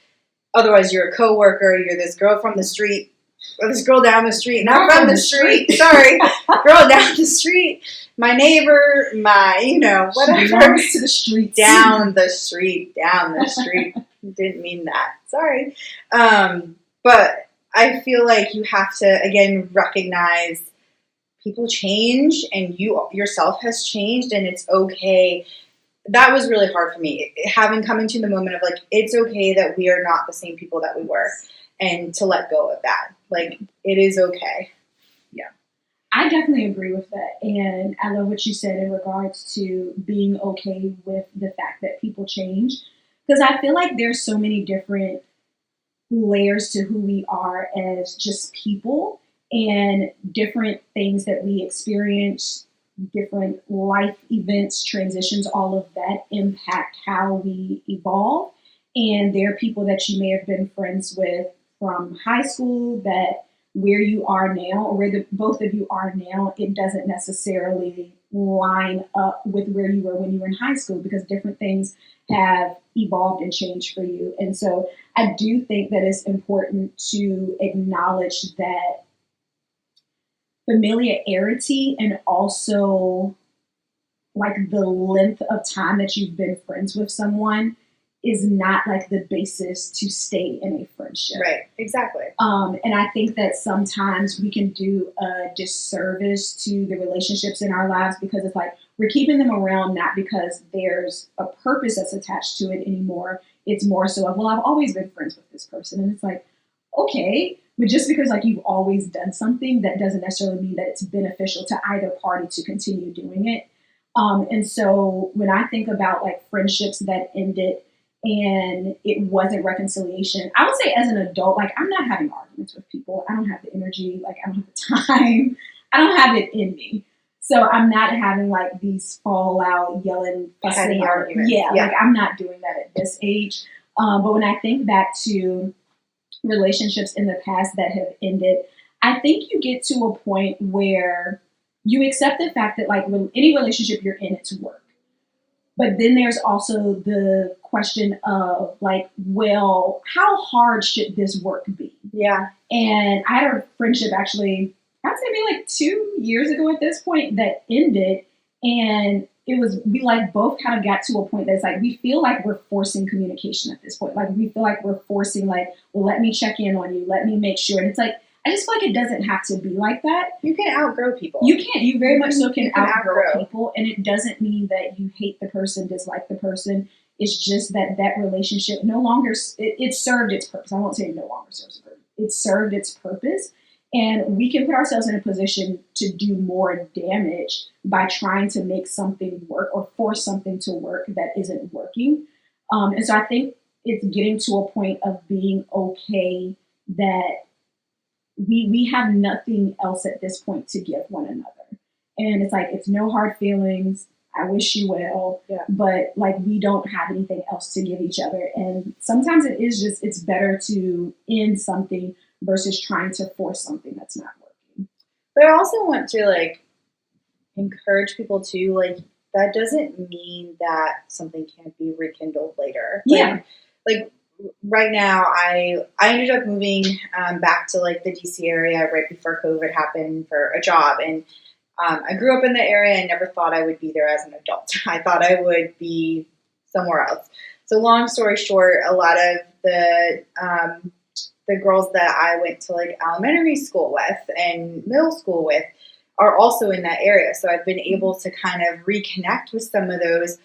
otherwise you're a coworker, you're this girl from the street, or this girl down the street, not from the street, sorry, girl down the street, my neighbor, whatever. She belongs to the street. Down the street. Didn't mean that. Sorry. But I feel like you have to, again, recognize people change, and you yourself has changed, and it's okay. That was really hard for me, coming to the moment of like, it's okay that we are not the same people that we were, and to let go of that. Like, it is okay. Yeah. I definitely agree with that. And I love what you said in regards to being okay with the fact that people change. Because I feel like there's so many different layers to who we are as just people, and different things that we experience, different life events, transitions, all of that impact how we evolve. And there are people that you may have been friends with from high school that where you are now, or where both of you are now, it doesn't necessarily line up with where you were when you were in high school, because different things have evolved and changed for you. And so I do think that it's important to acknowledge that familiarity, and also like the length of time that you've been friends with someone, is not like the basis to stay in a friendship. Right, exactly. And I think that sometimes we can do a disservice to the relationships in our lives, because it's like we're keeping them around not because there's a purpose that's attached to it anymore. It's more so of, well, I've always been friends with this person. And it's like, okay, but just because like you've always done something, that doesn't necessarily mean that it's beneficial to either party to continue doing it. And so when I think about like friendships that ended and it wasn't reconciliation, I would say as an adult, like I'm not having arguments with people. I don't have the energy, like I don't have the time. I don't have it in me. So I'm not having like these fallout, yelling, fussing arguments. Yeah, like I'm not doing that at this age. But when I think back to relationships in the past that have ended, I think you get to a point where you accept the fact that like any relationship you're in, it's work. But then there's also the question of like, well, how hard should this work be? Yeah. And I had a friendship actually, I'd say maybe like 2 years ago at this point, that ended. And we like both kind of got to a point that's like, we feel like we're forcing communication at this point. Like we feel like we're forcing like, well, let me check in on you. Let me make sure. And it's like, I just feel like it doesn't have to be like that. You can outgrow people. You very much so can outgrow people. And it doesn't mean that you hate the person, dislike the person. It's just that relationship no longer, it served its purpose. I won't say it no longer serves its purpose. It served its purpose. And we can put ourselves in a position to do more damage by trying to make something work or force something to work that isn't working. And so I think it's getting to a point of being okay that we have nothing else at this point to give one another. And it's like, it's no hard feelings. I wish you well, but like, we don't have anything else to give each other. And sometimes it's better to end something versus trying to force something that's not working. But I also want to like encourage people to like, that doesn't mean that something can't be rekindled later. Like right now, I ended up moving back to like the DC area right before COVID happened for a job, and I grew up in the area and never thought I would be there as an adult. I thought I would be somewhere else. So long story short, a lot of the girls that I went to like elementary school with and middle school with are also in that area. So I've been able to kind of reconnect with some of those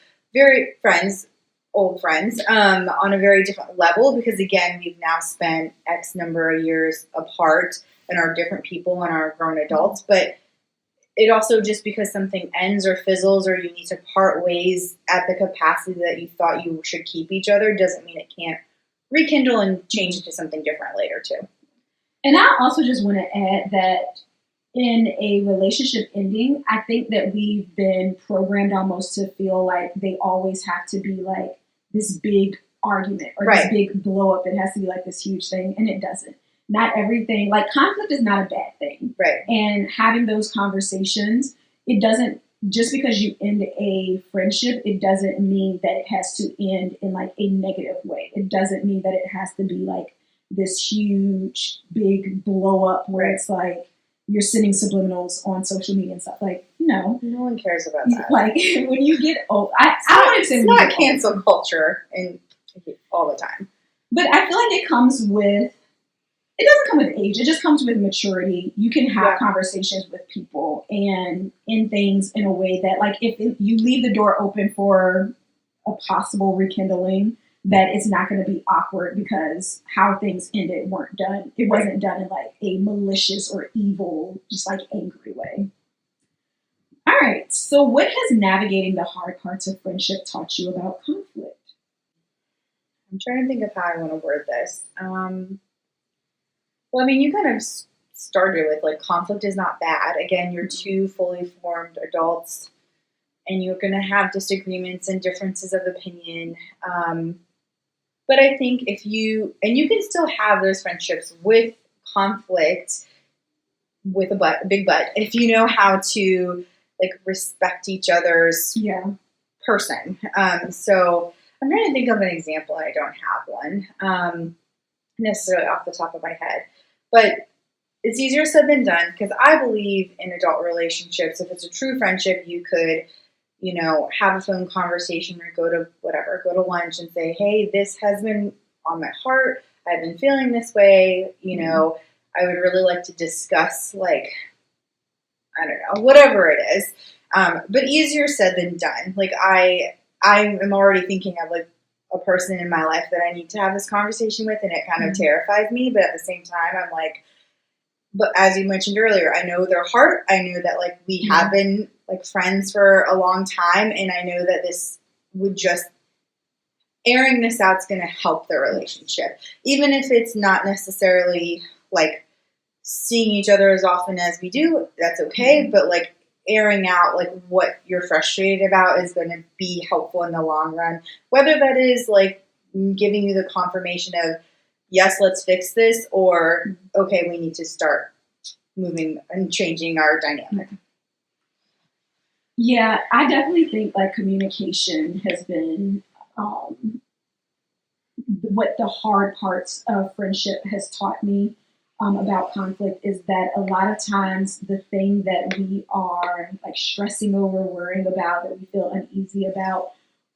old friends, on a very different level, because again, we've now spent X number of years apart and are different people and are grown adults. But it also, just because something ends or fizzles or you need to part ways at the capacity that you thought you should keep each other, doesn't mean it can't rekindle and change into something different later too. And I also just want to add that in a relationship ending, I think that we've been programmed almost to feel like they always have to be like this big argument or this big blow up. It has to be like this huge thing, and it doesn't. Not everything, like conflict is not a bad thing. Right. And having those conversations, it doesn't, just because you end a friendship, it doesn't mean that it has to end in like a negative way. It doesn't mean that it has to be like this huge, big blow up where it's like you're sending subliminals on social media and stuff. Like, no one cares about that. Like when you get old, I wouldn't say it's not cancel culture and all the time. But I feel like it doesn't come with age. It just comes with maturity. You can have conversations with people and in things in a way that, like, if you leave the door open for a possible rekindling, that it's not going to be awkward because how things ended weren't done. It wasn't done in like a malicious or evil, just like angry way. All right. So what has navigating the hard parts of friendship taught you about conflict? I'm trying to think of how I want to word this. Well, I mean, you kind of started with like conflict is not bad. Again, you're two fully formed adults and you're going to have disagreements and differences of opinion. But I think you can still have those friendships with conflict with a big but, if you know how to like respect each other's person. So I'm trying to think of an example and I don't have one necessarily off the top of my head. But it's easier said than done, because I believe in adult relationships. If it's a true friendship, you could, have a phone conversation or go to lunch and say, hey, this has been on my heart. I've been feeling this way. I would really like to discuss, like, I don't know, whatever it is. But easier said than done. Like I am already thinking of like a person in my life that I need to have this conversation with, and it kind of terrifies me. But at the same time, I'm like, but as you mentioned earlier, I know their heart. I know that like we have been like friends for a long time, and I know that this would just airing this out is going to help the relationship, even if it's not necessarily like seeing each other as often as we do. That's okay, but like airing out like what you're frustrated about is going to be helpful in the long run. Whether that is like giving you the confirmation of, yes, let's fix this, or, okay, we need to start moving and changing our dynamic. Yeah, I definitely think like communication has been what the hard parts of friendship has taught me about conflict, is that a lot of times the thing that we are like stressing over, worrying about, that we feel uneasy about,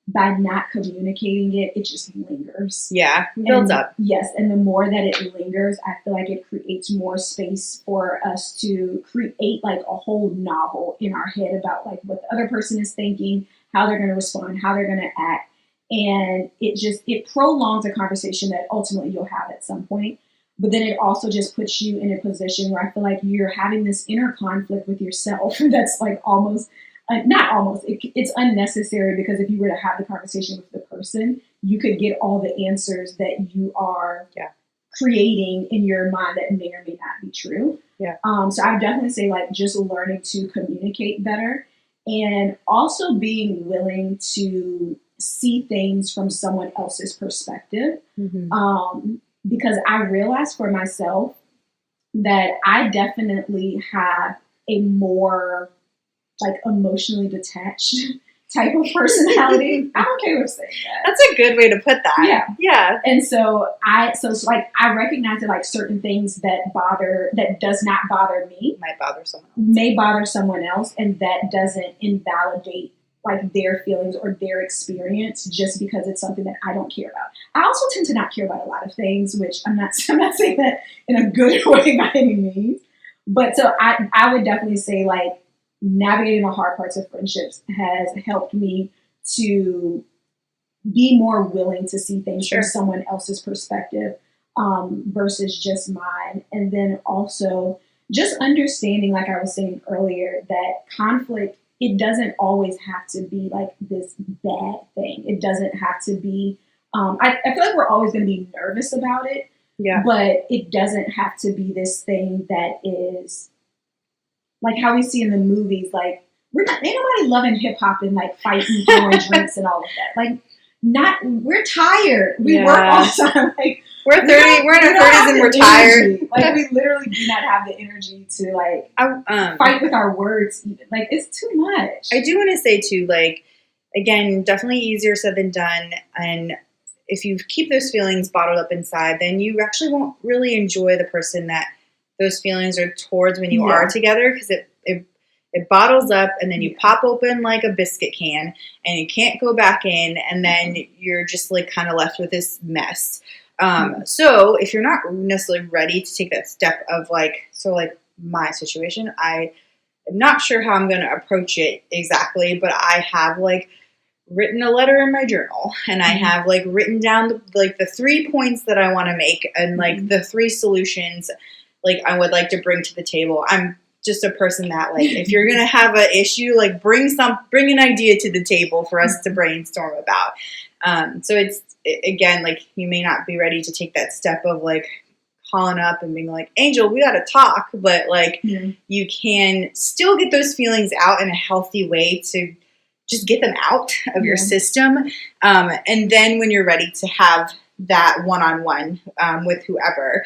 by not communicating it, it just lingers. Yeah, builds up. Yes, and the more that it lingers, I feel like it creates more space for us to create like a whole novel in our head about like what the other person is thinking, how they're going to respond, how they're going to act. And it prolongs a conversation that ultimately you'll have at some point. But then it also just puts you in a position where I feel like you're having this inner conflict with yourself that's like it's unnecessary, because if you were to have the conversation with the person, you could get all the answers that you are creating in your mind that may or may not be true. Yeah. So I would definitely say like just learning to communicate better, and also being willing to see things from someone else's perspective. Because I realized for myself that I definitely have a more like emotionally detached type of personality. I'm okay with saying that. That's a good way to put that. Yeah. Yeah. And so it's like I recognize that like certain things that does not bother me may bother someone else, and that doesn't invalidate like their feelings or their experience just because it's something that I don't care about. I also tend to not care about a lot of things, which I'm not saying that in a good way by any means. But so I would definitely say like navigating the hard parts of friendships has helped me to be more willing to see things from someone else's perspective versus just mine. And then also just understanding, like I was saying earlier, that conflict, it doesn't always have to be like this bad thing. It doesn't have to be, I feel like we're always going to be nervous about it, but it doesn't have to be this thing that is like how we see in the movies, like ain't nobody loving hip hop and like fighting, throwing drinks and all of that. Like we're tired. We work all the time. Like we're in our 30s and we're tired. Like we literally do not have the energy to like fight with our words even. Like it's too much. I do want to say too, like, again, definitely easier said than done. And if you keep those feelings bottled up inside, then you actually won't really enjoy the person that those feelings are towards when you are together, because it bottles up and then you pop open like a biscuit can and you can't go back in, and then you're just like kind of left with this mess. So if you're not necessarily ready to take that step of like my situation, I am not sure how I'm going to approach it exactly, but I have like written a letter in my journal, and I have like written down the 3 points that I want to make, and like the 3 solutions like I would like to bring to the table. I'm just a person that like, if you're going to have an issue, like bring an idea to the table for us to brainstorm about. So it's, again, like you may not be ready to take that step of like calling up and being like, Angel, we got to talk, but like you can still get those feelings out in a healthy way to just get them out of your system. And then when you're ready to have that one-on-one with whoever,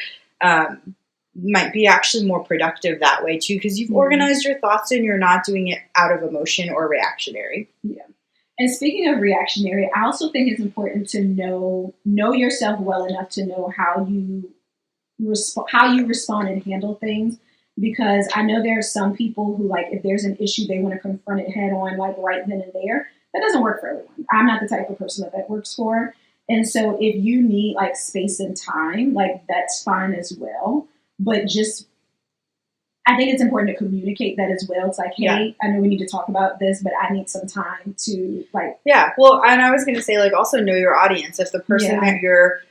might be actually more productive that way too, because you've organized your thoughts and you're not doing it out of emotion or reactionary. Yeah. And speaking of reactionary, I also think it's important to know yourself well enough to know how you respond and handle things. Because I know there are some people who, like, if there's an issue, they want to confront it head on, like right then and there. That doesn't work for everyone. I'm not the type of person that works for. And so if you need like space and time, like that's fine as well. But just, I think it's important to communicate that as well. It's like, hey, I know we need to talk about this, but I need some time to like. Yeah. Well, and I was going to say, like, also know your audience. If the person that you're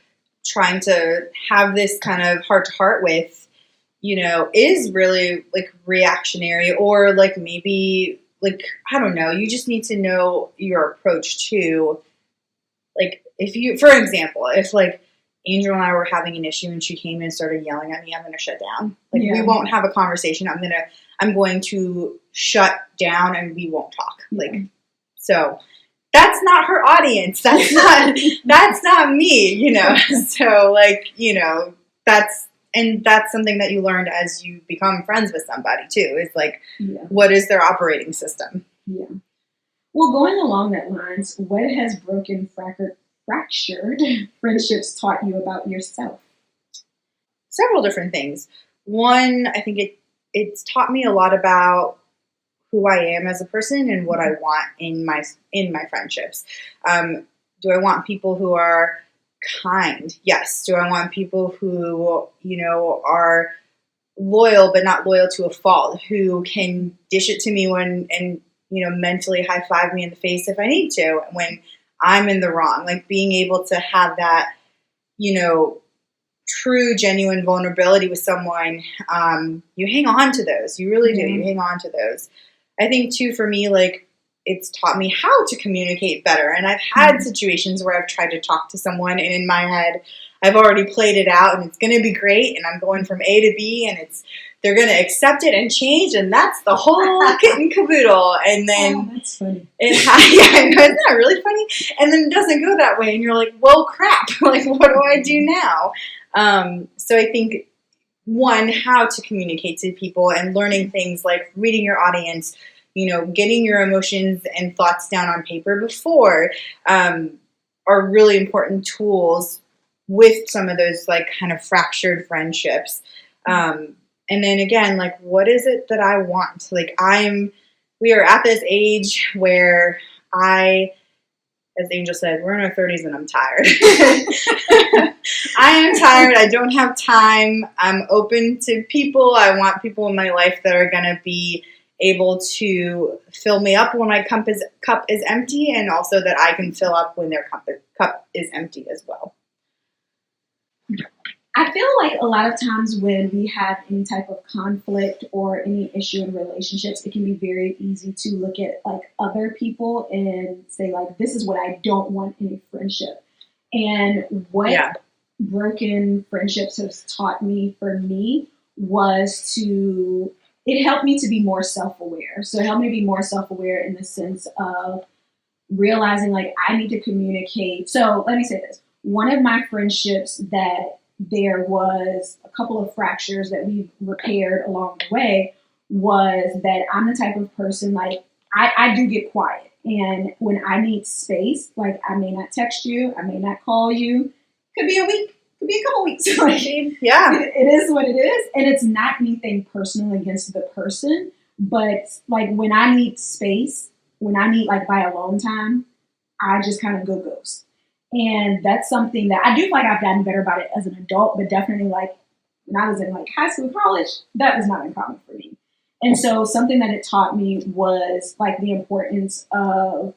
trying to have this kind of heart to heart with, you know, is really like reactionary, or like maybe like, I don't know, you just need to know your approach to, like, if you, for example, if like Angel and I were having an issue and she came in and started yelling at me, I'm going to shut down. Like we won't have a conversation. I'm going to shut down and we won't talk. Like, so that's not her audience. That's not me, you know? So like, you know, that's something that you learned as you become friends with somebody too, is like, what is their operating system? Yeah. Well, going along that lines, what has broken fractured friendships taught you about yourself? Several different things. One, I think it's taught me a lot about who I am as a person and what I want in my friendships. Do I want people who are kind? Yes. Do I want people who, you know, are loyal but not loyal to a fault, who can dish it to me and you know, mentally high five me in the face if I need to when I'm in the wrong? Like being able to have that, you know, true, genuine vulnerability with someone. You hang on to those. You really do. You hang on to those. I think too, for me, like it's taught me how to communicate better. And I've had situations where I've tried to talk to someone and in my head, I've already played it out and it's going to be great and I'm going from A to B and they're going to accept it and change, and that's the whole kit and caboodle. And then that's funny. Isn't that really funny? And then it doesn't go that way, and you're like, well, crap. Like, what do I do now? So I think, one, how to communicate to people and learning things like reading your audience, getting your emotions and thoughts down on paper before are really important tools with some of those like kind of fractured friendships. And then again, like, what is it that I want? Like, we are at this age where as Angel said, we're in our 30s and I'm tired. I am tired. I don't have time. I'm open to people. I want people in my life that are going to be able to fill me up when my cup is empty, and also that I can fill up when their cup is empty as well. I feel like a lot of times when we have any type of conflict or any issue in relationships, it can be very easy to look at like other people and say like, this is what I don't want in a friendship. And what broken friendships have taught me, for me, was it helped me to be more self-aware. So it helped me to be more self-aware in the sense of realizing like I need to communicate. So let me say this. One of my friendships that there was a couple of fractures that we repaired along the way was that I'm the type of person, like, I do get quiet. And when I need space, like, I may not text you, I may not call you. Could be a week, could be a couple weeks. Like, it is what it is. And it's not anything personal against the person. But, like, when I need space, when I need, like, my alone time, I just kind of go ghost. And that's something that I do feel like I've gotten better about it as an adult, but definitely like when I was in like high school, college, that was not uncommon for me. And so something that it taught me was like the importance of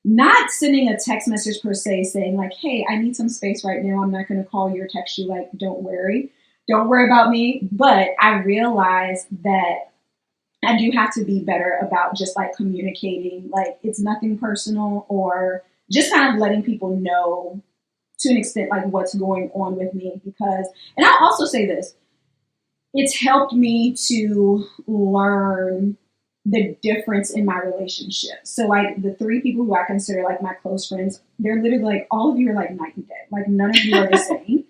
not sending a text message per se saying like, hey, I need some space right now. I'm not going to call you or text you. Like, don't worry about me. But I realized that I do have to be better about just like communicating, like it's nothing personal, or just kind of letting people know to an extent, like what's going on with me. Because, and I'll also say this, it's helped me to learn the difference in my relationship. So like the three people who I consider like my close friends, they're literally like, all of you are like night and day. Like none of you are the same.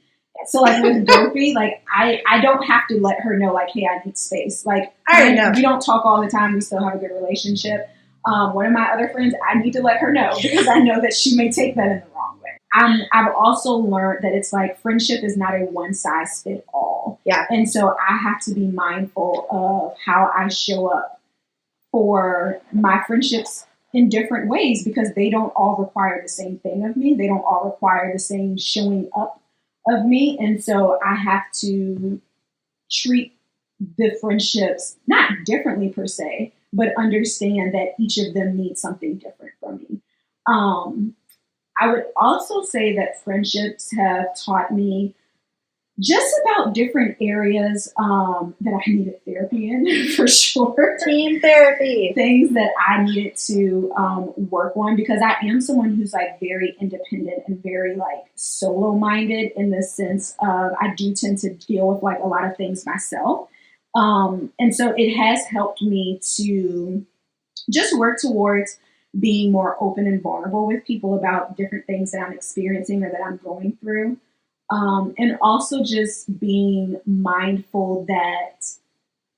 So like with Dopey, like I don't have to let her know like, hey, I need space. Like we don't talk all the time. We still have a good relationship. One of my other friends, I need to let her know because I know that she may take that in the wrong way. I've also learned that it's like friendship is not a one size fit all. Yeah. And so I have to be mindful of how I show up for my friendships in different ways because they don't all require the same thing of me. They don't all require the same showing up of me. And so I have to treat the friendships not differently per se, but understand that each of them needs something different from me. I would also say that friendships have taught me just about different areas that I needed therapy in, for sure. Team therapy. Things that I needed to work on, because I am someone who's like very independent and very like solo-minded in the sense of I do tend to deal with like a lot of things myself. And so it has helped me to just work towards being more open and vulnerable with people about different things that I'm experiencing or that I'm going through. And also just being mindful that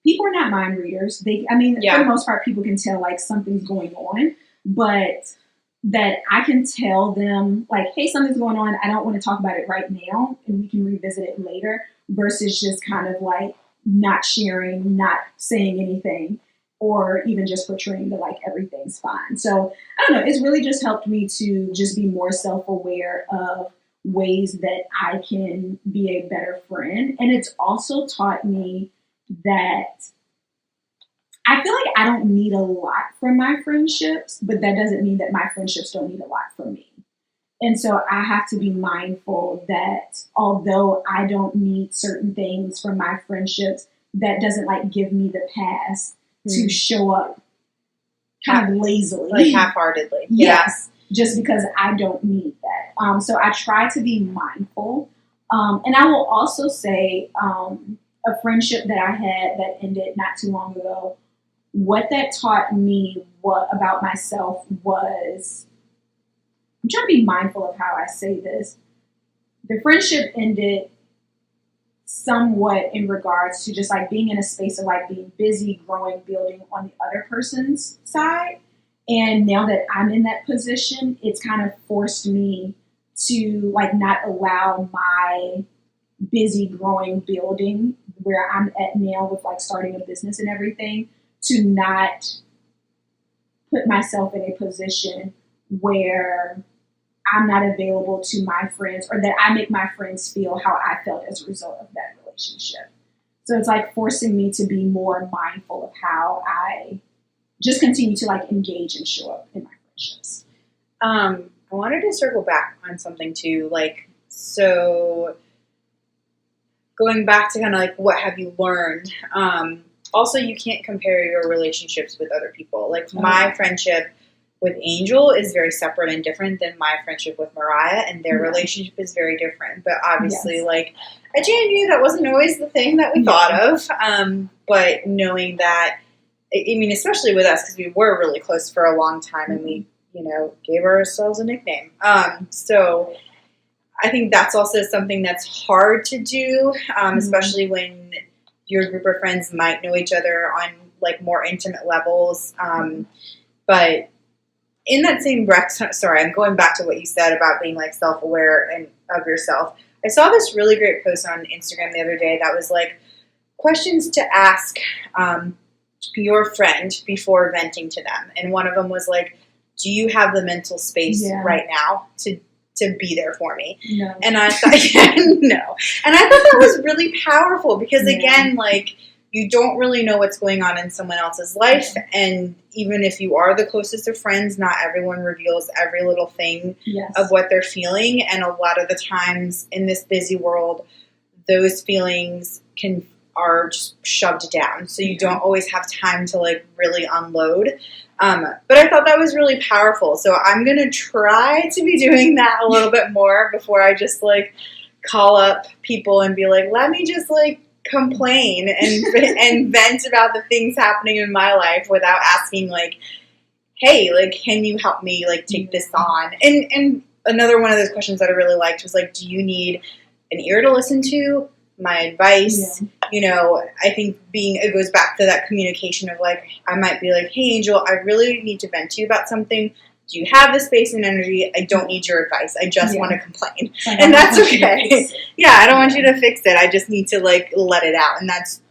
people are not mind readers. For the most part, people can tell like something's going on, but that I can tell them like, hey, something's going on. I don't want to talk about it right now and we can revisit it later, versus just kind of like not sharing, not saying anything, or even just portraying that like everything's fine. So I don't know, it's really just helped me to just be more self-aware of ways that I can be a better friend. And it's also taught me that I feel like I don't need a lot from my friendships, but that doesn't mean that my friendships don't need a lot from me. And so I have to be mindful that although I don't need certain things from my friendships, that doesn't like give me the pass to show up kind of lazily. Like half-heartedly. Yes. Just because I don't need that. So I try to be mindful And I will also say a friendship that I had that ended not too long ago, what that taught me about myself was, I'm trying to be mindful of how I say this. The friendship ended somewhat in regards to just like being in a space of like being busy, growing, building on the other person's side. And now that I'm in that position, it's kind of forced me to like not allow my busy, growing, building where I'm at now with like starting a business and everything to not put myself in a position where I'm not available to my friends or that I make my friends feel how I felt as a result of that relationship. So it's like forcing me to be more mindful of how I just continue to like engage and show up in my friendships. I wanted to circle back on something too, like, so going back to kind of like what have you learned? Also, you can't compare your relationships with other people. Like my friendship with Angel is very separate and different than my friendship with Mariah, and their relationship is very different. But obviously, like at JMU, that wasn't always the thing that we thought of. But knowing that, I mean, especially with us, because we were really close for a long time, and we, you know, gave ourselves a nickname. So I think that's also something that's hard to do, especially when your group of friends might know each other on like more intimate levels. But in that same breath, sorry, I'm going back to what you said about being like self-aware and of yourself. I saw this really great post on Instagram the other day that was like questions to ask your friend before venting to them. And one of them was like, do you have the mental space right now to be there for me? No. And I thought, no. And I thought that was really powerful because again, like, you don't really know what's going on in someone else's life. And even if you are the closest of friends, not everyone reveals every little thing of what they're feeling. And a lot of the times in this busy world, those feelings are just shoved down. So you don't always have time to like really unload. But I thought that was really powerful. So I'm going to try to be doing that a little bit more before I just like call up people and be like, let me just like complain and vent about the things happening in my life without asking like, hey, like, can you help me like take this on? And another one of those questions that I really liked was like, do you need an ear to listen to? My advice, you know, I think it goes back to that communication of like, I might be like, hey Angel, I really need to vent to you about something. Do you have the space and energy? I don't need your advice. I just want to complain. And that's okay. Yeah, I don't want you to fix it. I just need to like let it out. And that's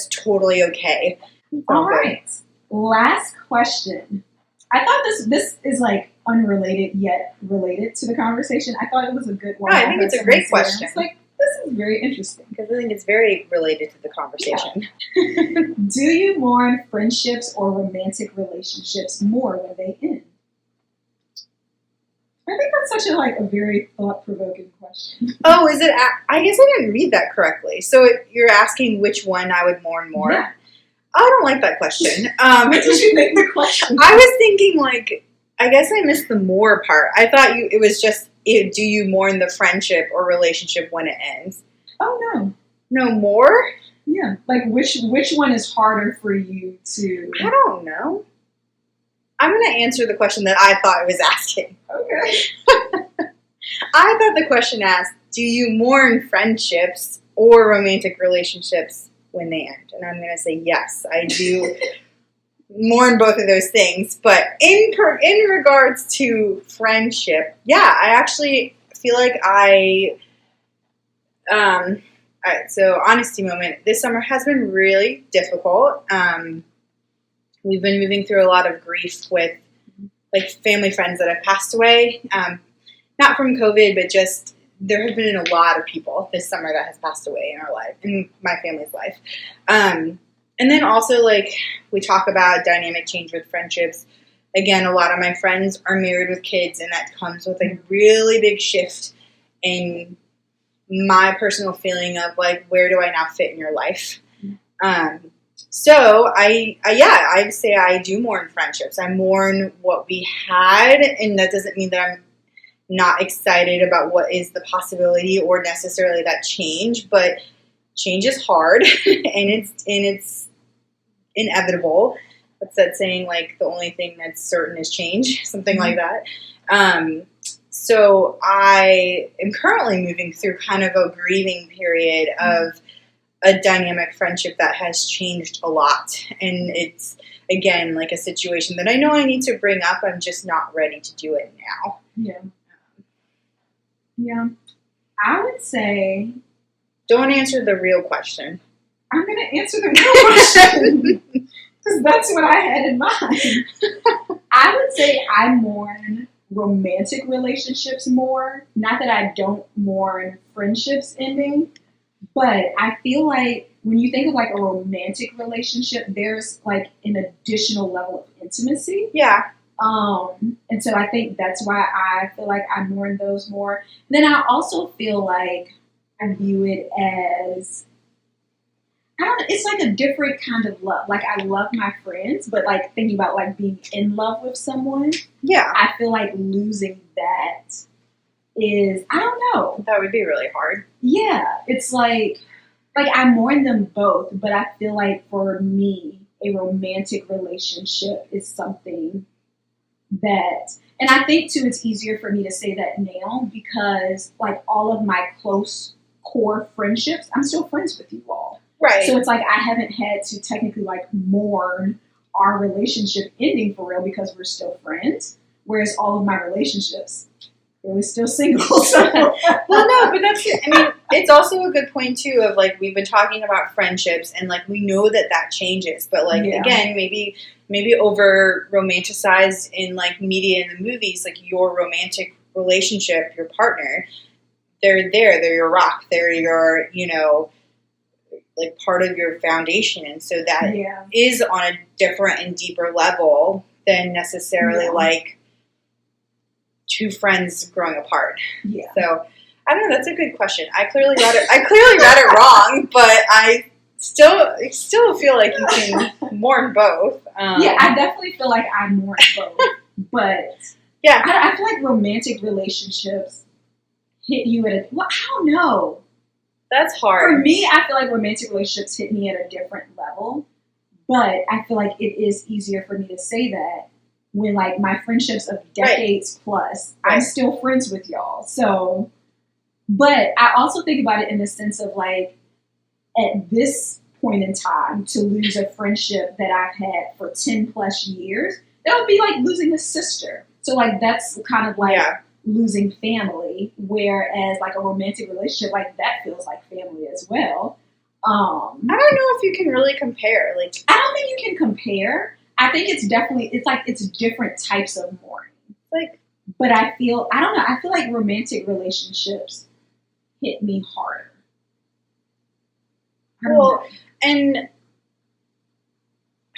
totally okay. All right. Last question. I thought this is like unrelated yet related to the conversation. I thought it was a good one. No, I think it's a great question. It's like, this is very interesting. Because I think it's very related to the conversation. Yeah. Do you mourn friendships or romantic relationships more when they end? I think that's such a very thought-provoking question. Oh, is it? I guess I didn't read that correctly. So you're asking which one I would mourn more? Yeah. I don't like that question. What did you think the question was? I was thinking like, I guess I missed the more part. I thought it was just, do you mourn the friendship or relationship when it ends? Oh, no. No more? Yeah. Like, which one is harder for you to... I don't know. I'm going to answer the question that I thought it was asking. Okay. I thought the question asked, do you mourn friendships or romantic relationships when they end? And I'm going to say yes, I do mourn both of those things. But in regards to friendship, yeah, I actually feel like all right, so honesty moment. This summer has been really difficult. We've been moving through a lot of grief with like family friends that have passed away. Not from COVID, but just there have been a lot of people this summer that has passed away in our life, in my family's life. And then also like we talk about dynamic change with friendships. Again, a lot of my friends are married with kids, and that comes with a really big shift in my personal feeling of like, where do I now fit in your life? So I'd say I do mourn friendships. I mourn what we had, and that doesn't mean that I'm not excited about what is the possibility or necessarily that change, but change is hard and it's inevitable. What's that saying? Like, the only thing that's certain is change, something like that. So I am currently moving through kind of a grieving period of a dynamic friendship that has changed a lot. And it's, again, like a situation that I know I need to bring up. I'm just not ready to do it now. Yeah. I would say... Don't answer the real question. I'm going to answer the real question. Because that's what I had in mind. I would say I mourn romantic relationships more. Not that I don't mourn friendships ending, but I feel like when you think of like a romantic relationship, there's like an additional level of intimacy. Yeah. And so I think that's why I feel like I mourn those more. Then I also feel like I view it as, I don't know, it's like a different kind of love. Like, I love my friends, but like thinking about like being in love with someone, yeah, I feel like losing that is, I don't know. That would be really hard. Yeah, it's like I mourn them both, but I feel like for me, a romantic relationship is something that, and I think too, it's easier for me to say that now because like all of my close core friendships, I'm still friends with you all. Right. So it's like I haven't had to technically like mourn our relationship ending for real because we're still friends. Whereas all of my relationships, we're still single. So. Well, no, but that's, I mean, it's also a good point too of like, we've been talking about friendships and like, we know that changes, but like, again, maybe over romanticized in like media and the movies, like your romantic relationship, your partner, they're your rock, they're your, like part of your foundation. And so that is on a different and deeper level than necessarily like two friends growing apart. Yeah. So I don't know. That's a good question. I clearly read it wrong, but I still feel like you can mourn both. Yeah, I definitely feel like I mourn both, but yeah, I feel like romantic relationships hit you at I don't know. That's hard. For me, I feel like romantic relationships hit me at a different level, but I feel like it is easier for me to say that when like my friendships of decades plus, I'm still friends with y'all. So, but I also think about it in the sense of like, at this point in time, to lose a friendship that I've had for 10 plus years, that would be like losing a sister. So like, that's kind of like losing family, whereas like a romantic relationship, like that feels like family as well. I don't know if you can really compare. Like, I don't think you can compare. I think it's different types of mourning. Like, but I feel like romantic relationships hit me harder. Well, and I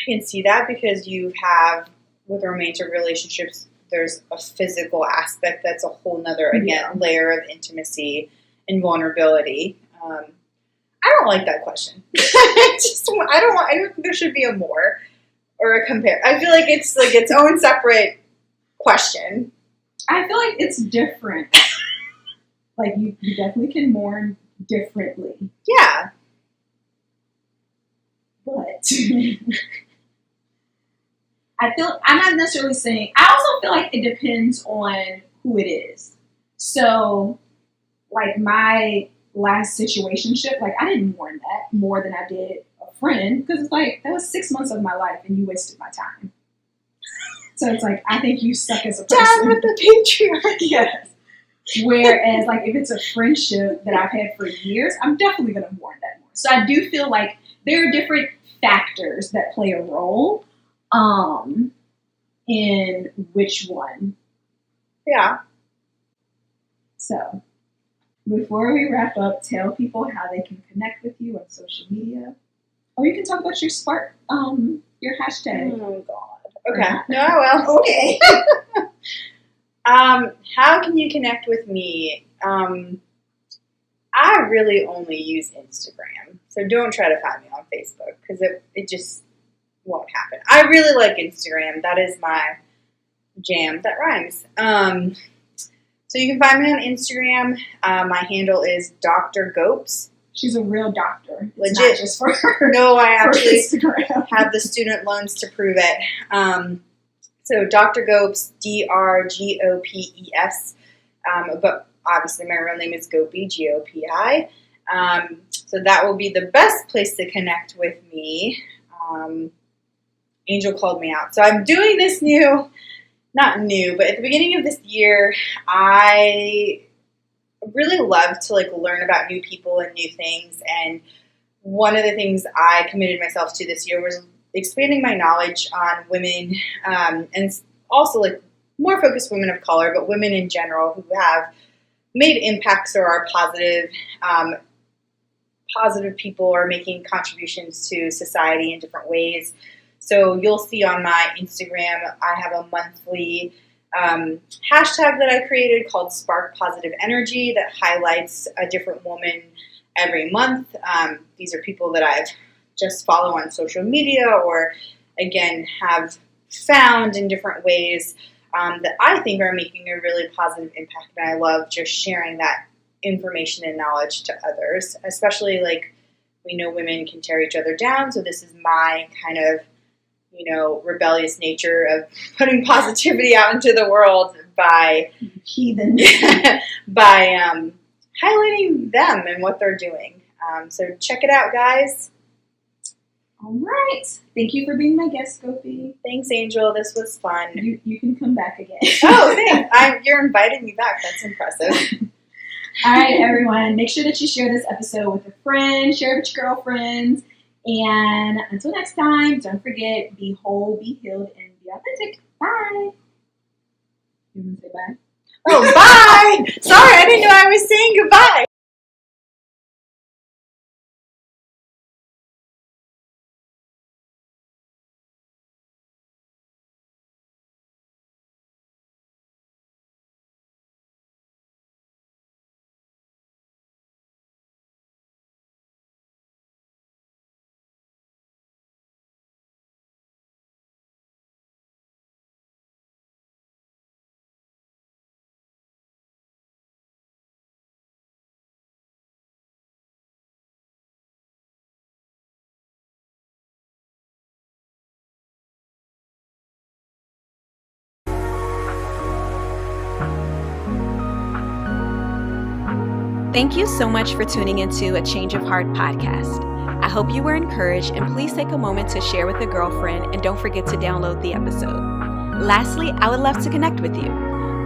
can see that because you have, with romantic relationships, there's a physical aspect that's a whole nother, layer of intimacy and vulnerability. I don't like that question. I don't think there should be a more or a compare. I feel like it's like its own separate question. I feel like it's different. Like you definitely can mourn differently. Yeah. But I'm not necessarily saying, I also feel like it depends on who it is. So like my last situationship, like I didn't mourn that more than I did a friend because it's like, that was 6 months of my life and you wasted my time. So it's like, I think you suck as a person. Down with the patriarchy. Yes. Whereas like if it's a friendship that I've had for years, I'm definitely going to mourn that more. So I do feel like there are different factors that play a role in which one. Yeah. So before we wrap up, tell people how they can connect with you on social media. Or you can talk about your hashtag. Oh, God. Okay. No, I will. Okay. How can you connect with me? I really only use Instagram. So don't try to find me on Facebook because it just won't happen. I really like Instagram. That is my jam. That rhymes. So you can find me on Instagram. My handle is Dr. Gopes. She's a real doctor. It's Legit. not just for her. No, I actually Instagram. have the student loans to prove it. So Dr. Gopes, DRGOPES. But obviously my real name is Gopi, Gopi. So that will be the best place to connect with me. Angel called me out. So I'm doing this not new, but at the beginning of this year, I really love to learn about new people and new things. And one of the things I committed myself to this year was expanding my knowledge on women, and also more focused women of color, but women in general who have made impacts or are positive people or making contributions to society in different ways. So you'll see on my Instagram, I have a monthly hashtag that I created called Spark Positive Energy that highlights a different woman every month. These are people that I've just follow on social media or, again, have found in different ways that I think are making a really positive impact. And I love just sharing that information and knowledge to others, especially we know women can tear each other down. So this is my kind of rebellious nature of putting positivity out into the world by heathen, by highlighting them and what they're doing. So check it out, guys. All right. Thank you for being my guest, Gopi. Thanks, Angel. This was fun. You can come back again. Oh, thanks. You're inviting me back. That's impressive. All right, everyone. Make sure that you share this episode with a friend. Share it with your girlfriends. And until next time, don't forget, be whole, be healed, and be authentic. Bye. You want to say bye? Oh, bye. Sorry, I didn't know I was saying goodbye. Thank you so much for tuning into A Change of Heart podcast. I hope you were encouraged, and please take a moment to share with a girlfriend, and don't forget to download the episode. Lastly, I would love to connect with you.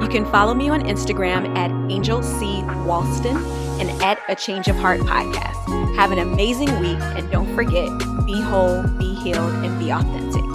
You can follow me on Instagram at Angel C. Walston and at A Change of Heart podcast. Have an amazing week, and don't forget, be whole, be healed, and be authentic.